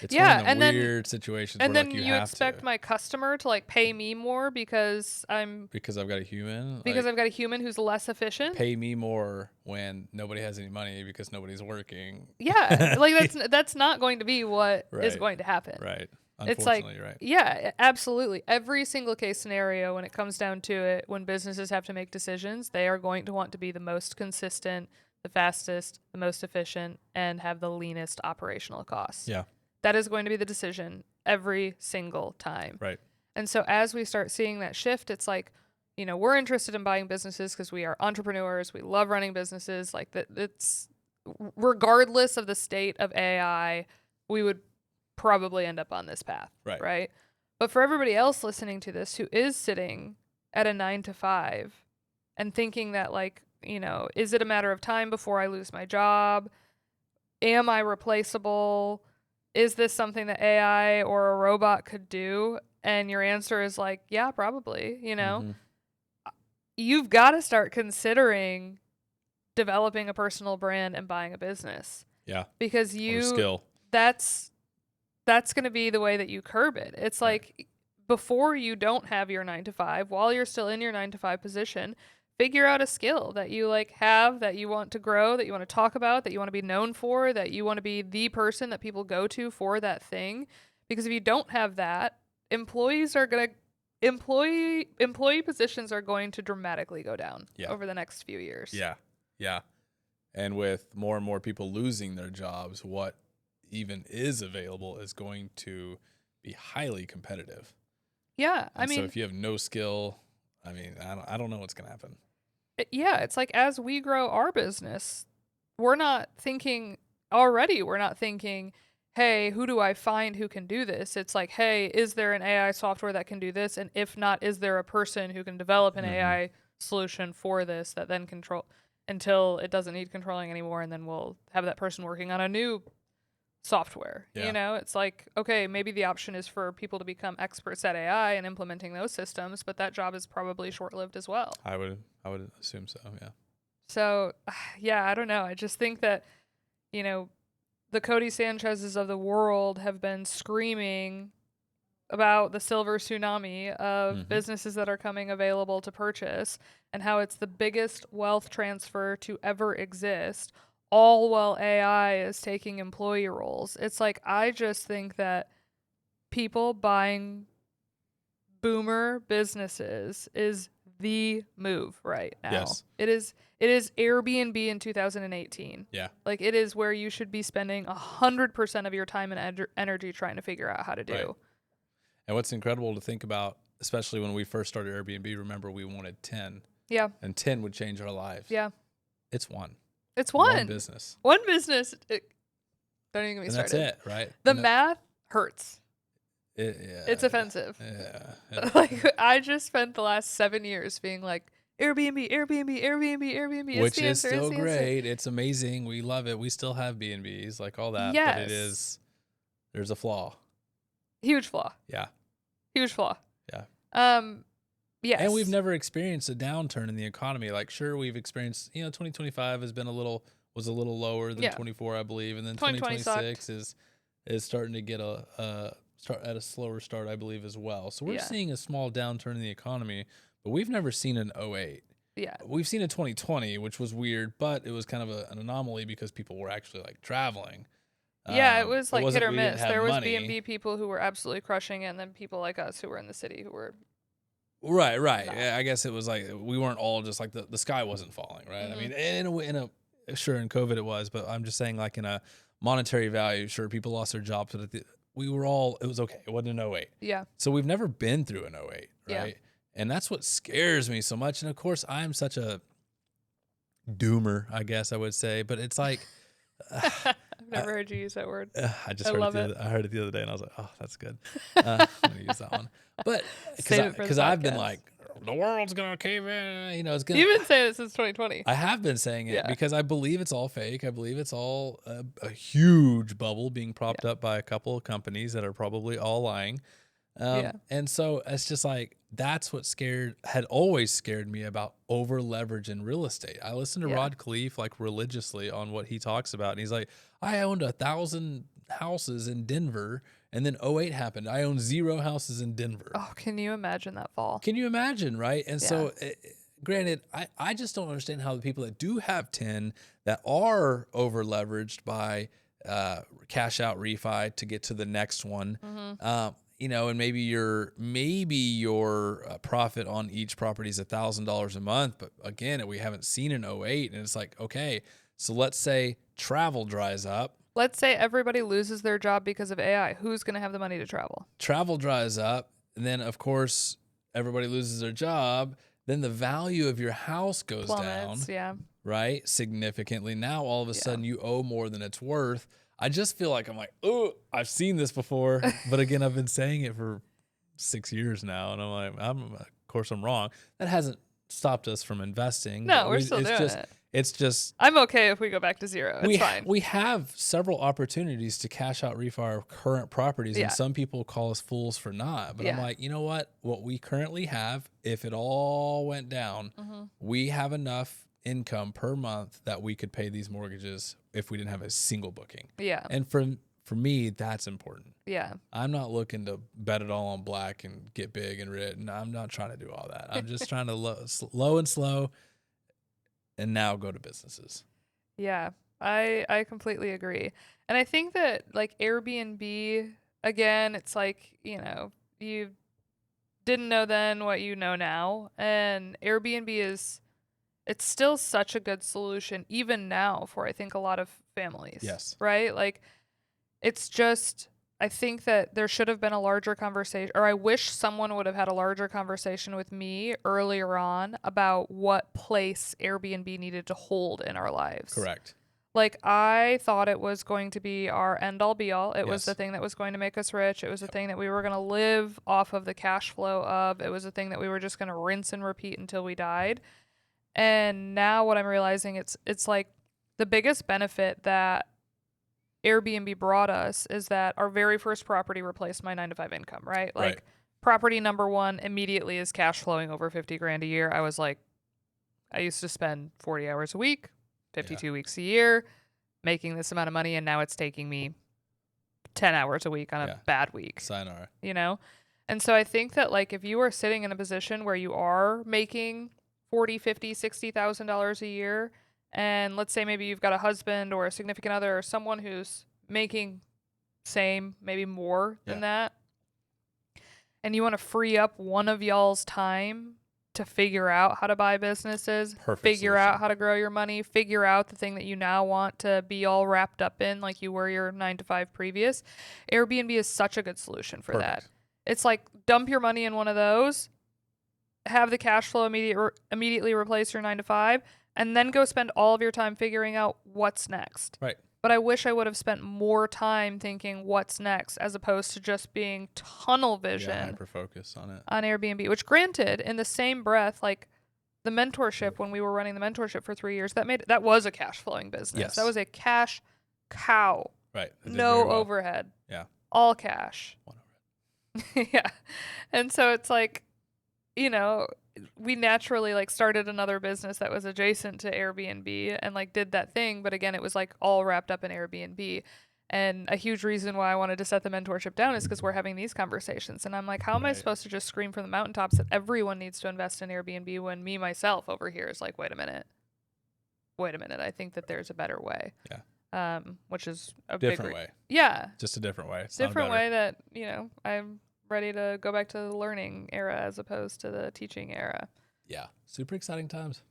It's one of Yeah, them weird situations and where like then you you have expect to my customer to like pay me more because I've got a human. because Like I've got a human who's less efficient. pay me more when nobody has any money because nobody's working. Yeah, like that's not going to be what is Right. going to happen. Right. It's like, Unfortunately, right. yeah, absolutely. Every single case scenario, when it comes down to it, when businesses have to make decisions, they are going to want to be the most consistent, the fastest, the most efficient, and have the leanest operational costs. Yeah. That is going to be the decision every single time. Right. And so as we start seeing that shift, it's like, we're interested in buying businesses because we are entrepreneurs. We love running businesses. Like that, it's regardless of the state of AI, we would probably end up on this path, Right. right? But for everybody else listening to this who is sitting at a 9 to 5 and thinking that like, is it a matter of time before I lose my job? Am I replaceable? Is this something that AI or a robot could do? And your answer is like, yeah, probably, Mm-hmm. you've got to start considering developing a personal brand and buying a business Yeah. because Or a skill. that's going to be the way that you curb it. It's Right. like before you don't have your 9 to 5, while you're still in your 9 to 5 position, figure out a skill that you like have, that you want to grow, that you want to talk about, that you want to be known for, that you want to be the person that people go to for that thing. Because if you don't have that, employee positions are going to dramatically go down Yeah. over the next few years. Yeah. Yeah. And with more and more people losing their jobs, what even is available is going to be highly competitive. Yeah. And so if you have no skill, I mean, I don't know what's going to happen. It's like as we grow our business, we're not thinking, hey, who do I find who can do this? It's like, hey, is there an AI software that can do this? And if not, is there a person who can develop an AI solution for this that then control until it doesn't need controlling anymore? And then we'll have that person working on a new software. Yeah. It's like, okay, maybe the option is for people to become experts at AI and implementing those systems, but that job is probably short-lived as well. I would assume so, yeah. So, yeah, I don't know. I just think that, the Cody Sanchez's of the world have been screaming about the silver tsunami of businesses that are coming available to purchase and how it's the biggest wealth transfer to ever exist, all while AI is taking employee roles. It's like, I just think that people buying boomer businesses is the move right now. Yes. It is Airbnb in 2018. Yeah. Like it is where you should be spending 100% of your time and energy trying to figure out how to do. Right. And what's incredible to think about, especially when we first started Airbnb, remember we wanted 10. Yeah. And 10 would change our lives. Yeah. It's one. It's one. One business. One business. Don't even get me And started. that's it, right? The math hurts. It's offensive. Yeah. Like I just spent the last 7 years being like, Airbnb, Airbnb, Airbnb, Airbnb. Which is still great. It's amazing. We love it. We still have B&Bs, like all that. Yes. But there's a flaw. Huge flaw. Yeah. Huge flaw. Yeah. Yes. And we've never experienced a downturn in the economy. Like, sure, we've experienced, 2025 was a little lower than 24, I believe. And then 2026 is starting to get start at a slower start, I believe, as well. So we're seeing a small downturn in the economy, but we've never seen an 08. Yeah. We've seen a 2020, which was weird, but it was kind of an anomaly because people were actually like traveling. Yeah, it was like hit or we didn't miss. have There was money. B&B people who were absolutely crushing it, and then people like us who were in the city who were Right. not. Yeah, I guess it was like we weren't all just like the sky wasn't falling, right? I mean, sure, in COVID it was, but I'm just saying like in a monetary value, sure, people lost their jobs, but it was okay. It wasn't an 08. Yeah. So we've never been through an 08, right? Yeah. And that's what scares me so much. And of course, I'm such a doomer, I guess I would say, but it's like I've never heard you use that word. I just I heard it the other day, and I was like, oh, that's good. I'm gonna use that one. But Save it for the because I've been podcast. like, the world's gonna cave in, it's gonna. You've been saying it since 2020. I have been saying it Yeah. because I believe it's all fake. I believe it's all a huge bubble being propped up by a couple of companies that are probably all lying. And so it's just like, that's what had always scared me about over leverage in real estate. I listen to Rod Khleif like religiously on what he talks about. And he's like, I owned 1,000 houses in Denver, and then '08 happened. I own 0 houses in Denver. Oh, can you imagine that fall? Can you imagine, right? And Yeah. so, granted, I just don't understand how the people that do have 10 that are over leveraged by cash out refi to get to the next one, you know, and maybe your profit on each property is $1,000 a month, but again, we haven't seen an '08, and it's like, okay, so let's say travel dries up. Let's say everybody loses their job because of AI. Who's going to have the money to travel? Travel dries up, and then of course everybody loses their job. Then the value of your house goes Plummets, down, yeah. right? Significantly. Now all of a Yeah. sudden you owe more than it's worth. I just feel like I'm like, oh, I've seen this before. But again, I've been saying it for 6 years now, and I'm like, of course I'm wrong. That hasn't stopped us from investing. No, we're still doing it. It's just I'm okay if we go back to 0. It's fine. we have several opportunities to cash out refi our current properties, Yeah. and some people call us fools for not. But I'm Yeah. like, you know what? What we currently have, if it all went down, we have enough income per month that we could pay these mortgages if we didn't have a single booking. Yeah. And for me, that's important. Yeah. I'm not looking to bet it all on black and get big and rich. No, I'm not trying to do all that. I'm just trying to low and slow, and now go to businesses. Yeah. I completely agree. And I think that like Airbnb, again, it's like, you know, you didn't know then what you know now. And Airbnb it's still such a good solution even now for I think a lot of families. Yes. Right? Like it's just I think that there should have been a larger conversation, or I wish someone would have had a larger conversation with me earlier on about what place Airbnb needed to hold in our lives. Correct. Like I thought it was going to be our end all be all. It was Yes. the thing that was going to make us rich. It was the thing that we were going to live off of the cash flow of. It was the thing that we were just going to rinse and repeat until we died. And now what I'm realizing, it's like the biggest benefit that Airbnb brought us is that our very first property replaced my 9-to-5 income, right? Like Right. property number 1 immediately is cash flowing over 50 grand a year. I was like, I used to spend 40 hours a week, 52 weeks a year, making this amount of money. And now it's taking me 10 hours a week on a bad week, Sayonara. you know? And so I think that like, if you are sitting in a position where you are making $40,000, $50,000, $60,000 a year, and let's say maybe you've got a husband or a significant other or someone who's making same, maybe more than that, and you want to free up one of y'all's time to figure out how to buy businesses, figure out how to grow your money, figure out the thing that you now want to be all wrapped up in like you were your 9-to-5 previous, Airbnb is such a good solution for that. It's like dump your money in one of those, have the cash flow immediately replace your 9-to-5, and then go spend all of your time figuring out what's next. Right. But I wish I would have spent more time thinking what's next as opposed to just being tunnel vision hyper focus on it. On Airbnb, which granted, in the same breath, like the mentorship, when we were running the mentorship for 3 years, that was a cash flowing business. Yes. That was a cash cow. Right. No overhead. Yeah. All cash. One overhead. Yeah. And so it's like, you know, we naturally like started another business that was adjacent to Airbnb and like did that thing. But again, it was like all wrapped up in Airbnb. And a huge reason why I wanted to set the mentorship down is because we're having these conversations. And I'm like, how am I supposed to just scream from the mountaintops that everyone needs to invest in Airbnb when me, myself over here is like, wait a minute. I think that there's a better way. Yeah. Which is a different way. Yeah. Just a different way. It's different way that, you know, I'm ready to go back to the learning era as opposed to the teaching era. Yeah. Super exciting times.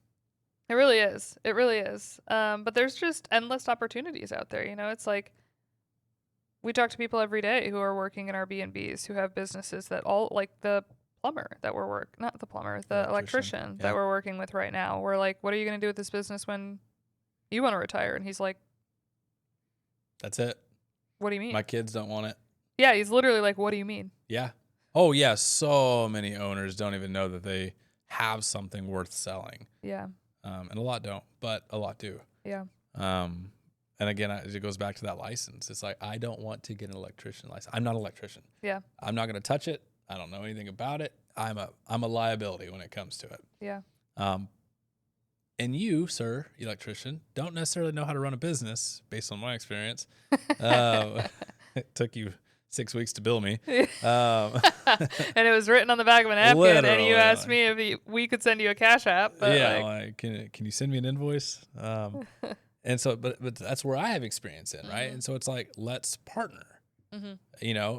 It really is. It really is. But there's just endless opportunities out there. You know, it's like we talk to people every day who are working in our B&Bs who have businesses that all like the plumber that not the plumber, the electrician that we're working with right now. We're like, what are you going to do with this business when you want to retire? And he's like, that's it. What do you mean? My kids don't want it. Yeah. He's literally like, what do you mean? Yeah. Oh, yeah. So many owners don't even know that they have something worth selling. Yeah. And a lot don't, but a lot do. Yeah. And again, it goes back to that license. It's like, I don't want to get an electrician license. I'm not an electrician. Yeah. I'm not going to touch it. I don't know anything about it. I'm a liability when it comes to it. Yeah. And you, sir, electrician, don't necessarily know how to run a business based on my experience. It took you 6 weeks to bill me. And Um, it was written on the back of a napkin, and you Literally, asked like, me if we could send you a Cash App, but yeah, like, can you send me an invoice? And so, but that's where I have experience in, right? Mhm. And so it's like, let's partner, Mhm.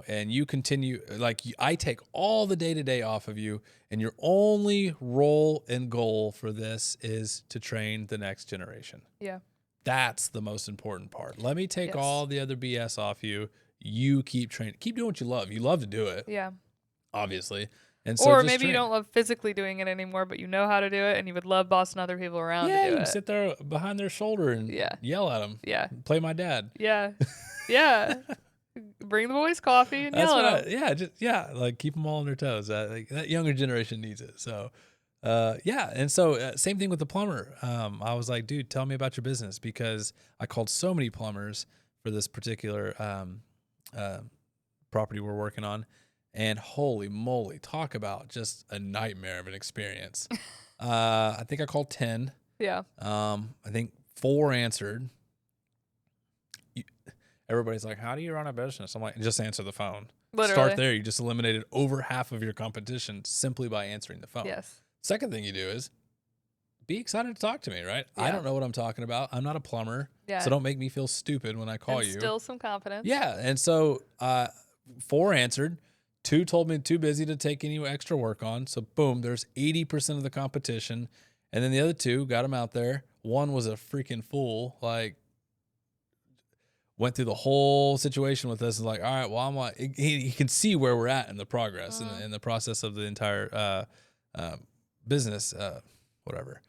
and you continue, like, I take all the day to day off of you, and your only role and goal for this is to train the next generation. Yeah. That's the most important part. Let me take Yes. all the other BS off you. You keep training, keep doing what you love. You love to do it, Yeah. obviously. And so Or just maybe you train. don't love physically doing it anymore, but you know how to do it, and you would love bossing other people around to Yeah, do you can it. sit there behind their shoulder and Yeah. yell at them, Yeah. play my dad. Yeah. Yeah. Bring the boys coffee and That's yell at right. them. Yeah, like keep them all on their toes. That younger generation needs it. So, yeah. And so same thing with the plumber. I was like, dude, tell me about your business, because I called so many plumbers for this particular uh, property we're working on, and holy moly, talk about just a nightmare of an experience. I think I called 10. Yeah. I think 4 answered. Everybody's like, how do you run a business? I'm like, just answer the phone. Start Literally. there. You just eliminated over half of your competition simply by answering the phone. Yes. Second thing you do is be excited to talk to me, right? I Yeah. don't know what I'm talking about. I'm not a plumber. Yeah. So don't make me feel stupid when I call And you. still some confidence. Yeah. And so 4 answered. 2 told me too busy to take any extra work on. So boom, there's 80% of the competition. And then the other 2 got them out there. One was a freaking fool. Like, went through the whole situation with us, and like, all right, well, I'm like, he can see where we're at in the progress and in the process of the entire business, whatever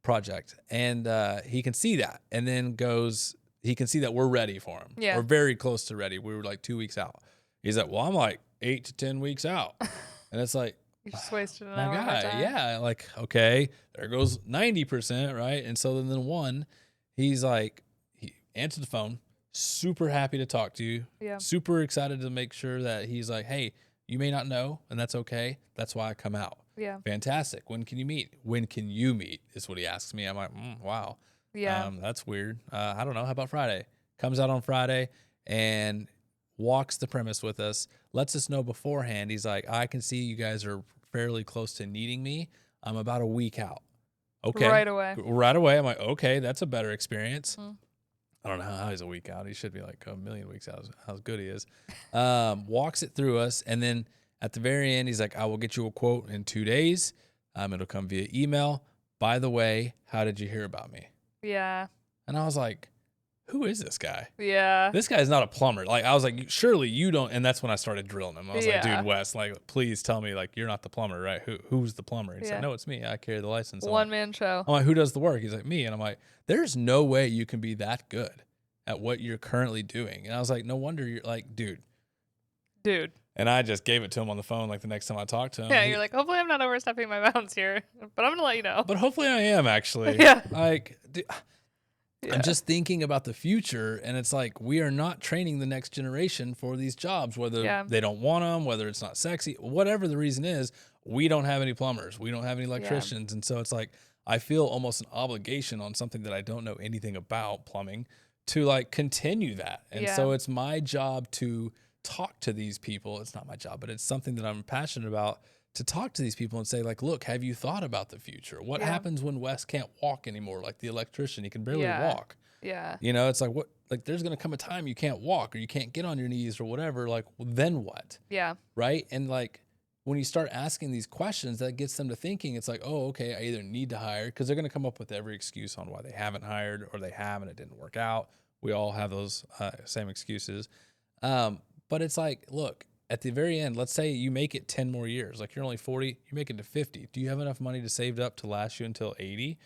project. And he can see that, and then he can see that we're ready for him. Yeah. We're very close to ready. We were like 2 weeks out. He's like, well, I'm like 8 to 10 weeks out. And it's like, You just wasted an my hour of my guy, time. yeah, like, okay, there goes 90%, right? And so then one, he's like, he answered the phone, super happy to talk to you, Yeah. super excited to make sure that he's like, hey, you may not know, and that's okay. That's why I come out. Yeah. Fantastic. When can you meet? When can you meet is what he asks me. I'm like, wow. Yeah. That's weird. I don't know. How about Friday? Comes out on Friday and walks the premise with us, lets us know beforehand. He's like, I can see you guys are fairly close to needing me. I'm about a week out. Okay. Right away. Right away. I'm like, okay, that's a better experience. Mhm. I don't know how he's a week out. He should be like a million weeks out, how good he is. Walks it through us. And then at the very end, he's like, I will get you a quote in 2 days. It'll come via email. By the way, how did you hear about me? Yeah. And I was like, who is this guy? Yeah. This guy's not a plumber. Like, I was like, surely you don't. And that's when I started drilling him. I was like, Yeah. dude, Wes, like, please tell me, like, you're not the plumber, right? Who's the plumber? He Yeah. said, no, it's me. I carry the license. I'm One like, man show. I'm like, who does the work? He's like, me. And I'm like, there's no way you can be that good at what you're currently doing. And I was like, no wonder you're like, dude. And I just gave it to him on the phone, like, the next time I talked to him. Yeah, you're like, hopefully I'm not overstepping my bounds here, but I'm gonna let you know. But hopefully I am, actually. Yeah. Like, dude, Yeah. I'm just thinking about the future, and it's like, we are not training the next generation for these jobs, whether they don't want them, whether it's not sexy, whatever the reason is. We don't have any plumbers. We don't have any electricians. And so it's like, I feel almost an obligation on something that I don't know anything about, plumbing, to like continue that. And so it's my job to talk to these people. It's not my job, but it's something that I'm passionate about, to talk to these people and say, like, look, have you thought about the future? What happens when Wes can't walk anymore? Like the electrician, he can barely walk. Yeah. You know, it's like, what, like, there's going to come a time you can't walk or you can't get on your knees or whatever. Like, well, then what? Yeah. Right. And like, when you start asking these questions, that gets them to thinking. It's like, oh, okay, I either need to hire, because they're going to come up with every excuse on why they haven't hired, or they have and it didn't work out. We all have those same excuses. But it's like, look, at the very end, let's say you make it 10 more years, like you're only 40, you make it to 50. Do you have enough money to save up to last you until 80?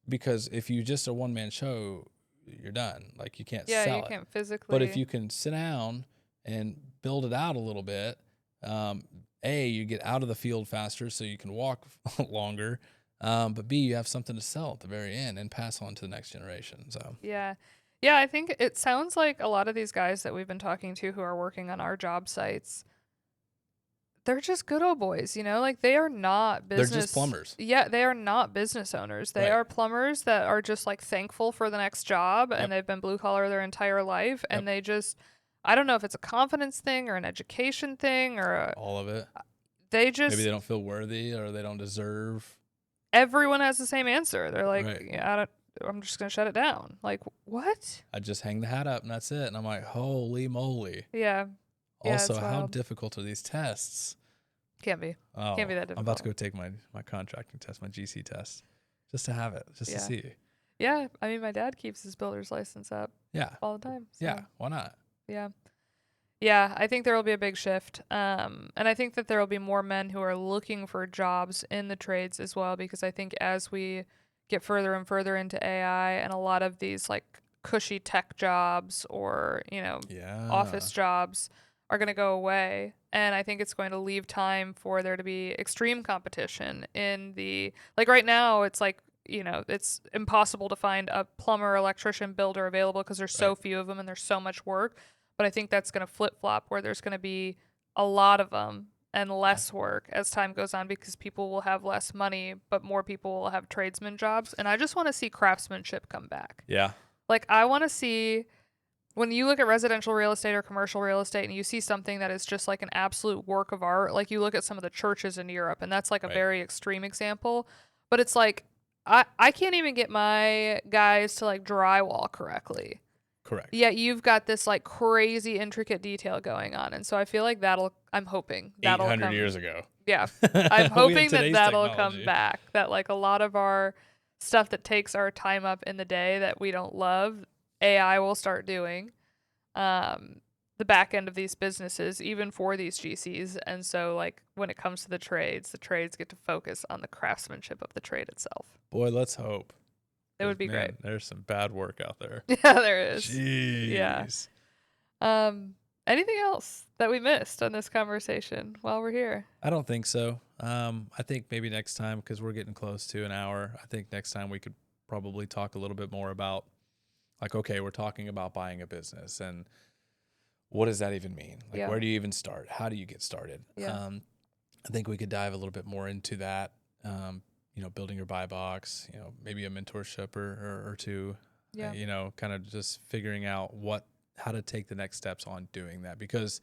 Because if you just a one-man show, you're done. Like, you can't sell it. Yeah, you can't physically. But if you can sit down and build it out a little bit, A, you get out of the field faster so you can walk longer. But B, you have something to sell at the very end and pass on to the next generation. So Yeah. Yeah, I think it sounds like a lot of these guys that we've been talking to who are working on our job sites, they're just good old boys, you know? Like, they are not business. they're just plumbers. Yeah, they are not business owners. They are plumbers that are just like thankful for the next job, and they've been blue collar their entire life, and they just I don't know if it's a confidence thing or an education thing or All of it. they Maybe just they don't feel worthy or they don't deserve. everyone has the same answer. They're like, Right. yeah, I'm just gonna shut it down. Like, what? I just hang the hat up and that's it. And I'm like, holy moly. Yeah, yeah, Also, it's how wild. difficult are these tests? Can't be Oh, that I'm about to difficult. go take my contracting test, my GC test, just to have it, just to Yeah, see. yeah. I mean, my dad keeps his builder's license up Yeah. all the time. Yeah. So Why not? yeah. Yeah, I think there will be a big shift. And I think that there will be more men who are looking for jobs in the trades as well, because I think as we get further and further into AI and a lot of these like cushy tech jobs or, Yeah. office jobs are going to go away. And I think it's going to leave time for there to be extreme competition in like right now, it's like, it's impossible to find a plumber, electrician, builder available because there's so Right. few of them and there's so much work. But I think that's going to flip flop where there's going to be a lot of them and Yeah. less work as time goes on because people will have less money, but more people will have tradesman jobs. And I just want to see craftsmanship come back. Yeah. Like, I want to see when you look at residential real estate or commercial real estate and you see something that is just like an absolute work of art, like you look at some of the churches in Europe, and that's like a Right. very extreme example, but it's like, I can't even get my guys to like drywall correctly. Correct. Yet you've got this like crazy intricate detail going on. And so I feel like I'm hoping that'll 800 come. years ago. Yeah. I'm We have hoping that today's that'll come technology. back. That like a lot of our stuff that takes our time up in the day that we don't love, AI will start doing. The back end of these businesses, even for these GCs. And so like when it comes to the trades get to focus on the craftsmanship of the trade itself. Boy, let's hope. It would 'Cause, be great. man, there's some bad work out there. Yeah, there is. Yeah. Jeez. Anything else that we missed on this conversation while we're here? I don't think so. I think maybe next time, because we're getting close to an hour, I think next time we could probably talk a little bit more about, like, okay, we're talking about buying a business and what does that even mean? Like, Yeah. where do you even start? How do you get started? Yeah. I think we could dive a little bit more into that. Building your buy box, maybe a mentorship or two, Yeah. kind of just figuring out how to take the next steps on doing that. Because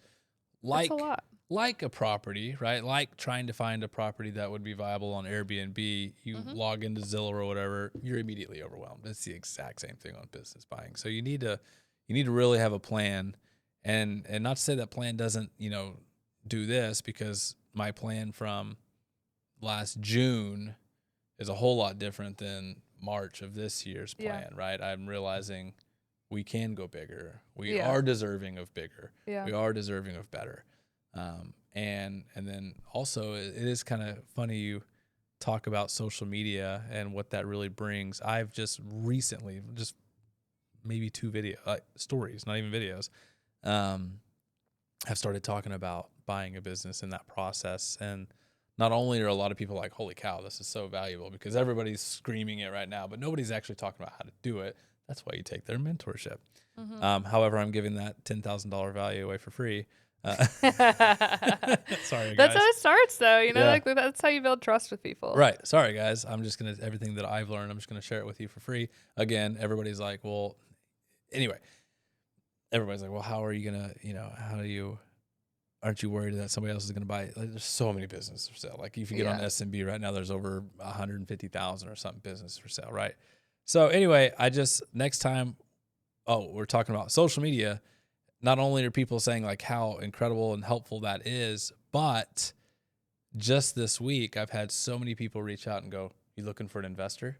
It's a lot. like a property, right? Like trying to find a property that would be viable on Airbnb, you log into Zillow or whatever, you're immediately overwhelmed. It's the exact same thing on business buying. So you need to really have a plan, and not to say that plan doesn't, do this, because my plan from last June is a whole lot different than March of this year's plan, right? I'm realizing we can go bigger. We are deserving of bigger. Yeah. We are deserving of better. And then also it is kind of funny you talk about social media and what that really brings. I've just recently, just maybe 2 stories, not even videos, have started talking about buying a business in that process. And not only are a lot of people like, holy cow, this is so valuable, because everybody's screaming it right now, but nobody's actually talking about how to do it. That's why you take their mentorship. However, I'm giving that $10,000 value away for free. Sorry, guys. That's how it starts, though. Yeah. Like that's how you build trust with people. Right. Sorry, guys. I'm just going to, everything that I've learned, I'm just going to share it with you for free. Again, everybody's like, well, anyway, everybody's like, well, how are you going to, aren't you worried that somebody else is going to buy it? Like, there's so many businesses for sale. Like if you get on SMB right now, there's over 150,000 or something business for sale. Right. So anyway, next time, we're talking about social media. Not only are people saying like how incredible and helpful that is, but just this week, I've had so many people reach out and go, you looking for an investor?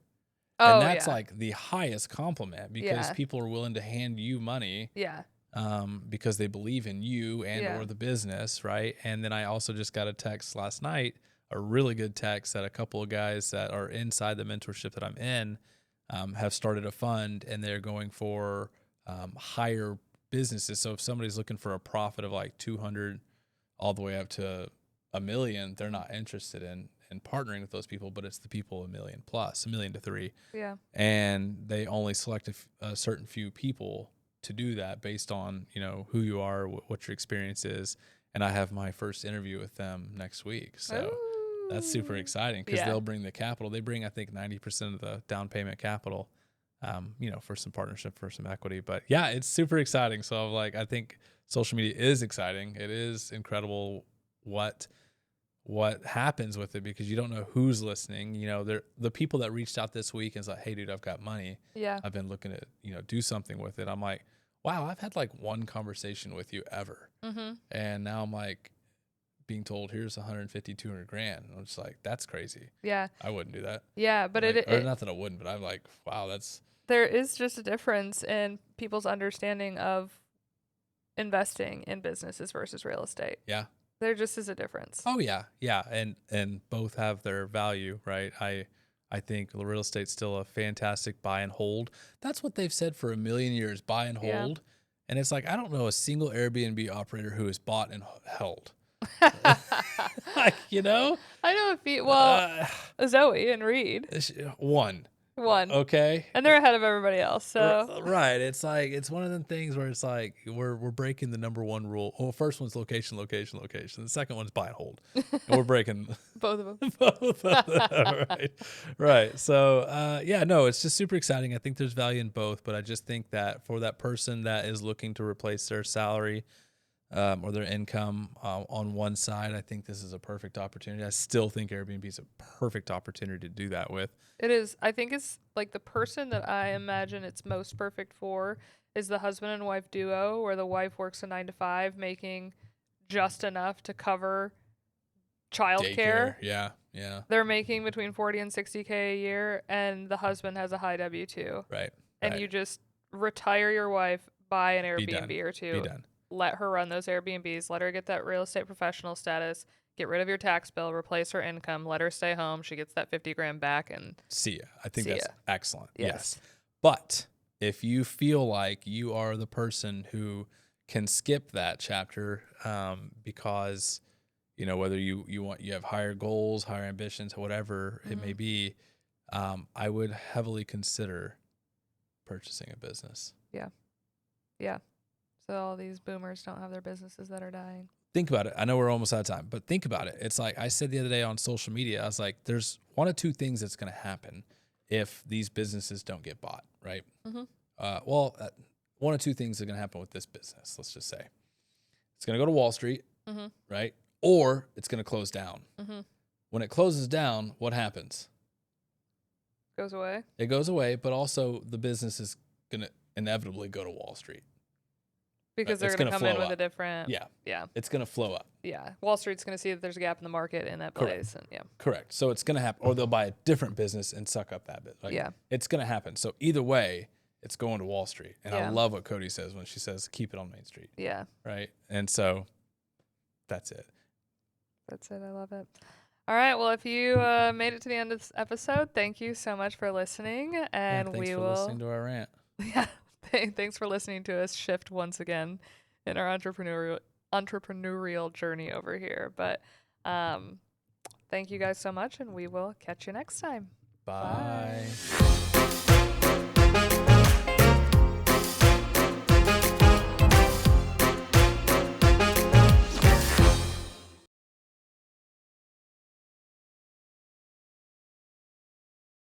And that's like the highest compliment, because people are willing to hand you money. Yeah. Because they believe in you or the business, right? And then I also just got a text last night, a really good text, that a couple of guys that are inside the mentorship that I'm in have started a fund, and they're going for higher businesses. So if somebody's looking for a profit of like 200 all the way up to $1 million, they're not interested in partnering with those people, but it's the people $1 million plus, $1 million to $3 million. Yeah. And they only select a certain few people to do that based on, who you are, what your experience is. And I have my first interview with them next week. So that's super exciting, because they'll bring the capital. They bring, I think, 90% of the down payment capital. for some partnership, for some equity. But yeah, it's super exciting. So I'm like, I think social media is exciting. It is incredible what happens with it, because you don't know who's listening. The people that reached out this week and was like, hey dude, I've got money. Yeah. I've been looking to, do something with it. I'm like, wow, I've had like one conversation with you ever. Mm-hmm. And now I'm like being told here's 150, 200 grand. I'm just like, that's crazy. Yeah. I wouldn't do that. Yeah. But Like, or not that I wouldn't, but I'm like, wow, there is just a difference in people's understanding of investing in businesses versus real estate. yeah. There just is a difference. Oh yeah. Yeah. And both have their value, right? I think the real estate's still a fantastic buy and hold. That's what they've said for a million years, buy and Yeah. hold. And it's like, I don't know a single Airbnb operator who has bought and held. Like, I know a few. Well, Zoe and Reed. One. One. Okay. And they're ahead of everybody else. So Right. It's like, it's one of them things where it's like we're breaking the number one rule. Well, first one's location, location, location. The second one's buy and hold. And we're breaking both of them. both of them. Right. Right. So yeah, no, it's just super exciting. I think there's value in both, but I just think that for that person that is looking to replace their salary or their income on one side, I think this is a perfect opportunity. I still think Airbnb is a perfect opportunity to do that with. It is. I think it's like the person that I imagine it's most perfect for is the husband and wife duo, where the wife works a 9 to 5, making just enough to cover childcare. Daycare. Yeah. Yeah. They're making between 40 and 60K a year, and the husband has a high W-2. Right. And right. you just retire your wife, buy an Be done. Airbnb or two, Be done. let her run those Airbnbs, let her get that real estate professional status, get rid of your tax bill, replace her income, let her stay home. She gets that 50 grand back, and see ya. I think see that's ya. excellent. Yes. But if you feel like you are the person who can skip that chapter because, whether you have higher goals, higher ambitions, whatever it may be, I would heavily consider purchasing a business. Yeah. So all these boomers don't have their businesses that are dying. Think about it. I know we're almost out of time, but think about it. It's like I said the other day on social media, I was like, there's one of two things that's going to happen if these businesses don't get bought, right? Mm-hmm. One of two things are going to happen with this business. Let's just say it's going to go to Wall Street, right? Or it's going to close down. When it closes down, what happens? Goes away. It goes away, but also the business is going to inevitably go to Wall Street. Because they're going to come in with a different... Yeah. It's going to flow up. Yeah. Wall Street's going to see that there's a gap in the market in that place. And Correct. So it's going to happen. Or they'll buy a different business and suck up that bit. It's going to happen. So either way, it's going to Wall Street. And I love what Cody says when she says, keep it on Main Street. Yeah. Right? And so that's it. That's it. I love it. All right. Well, if you made it to the end of this episode, thank you so much for listening. And thanks for listening to our rant. Yeah. Thanks for listening to us shift once again in our entrepreneurial journey over here. But thank you guys so much, and we will catch you next time. Bye. Bye.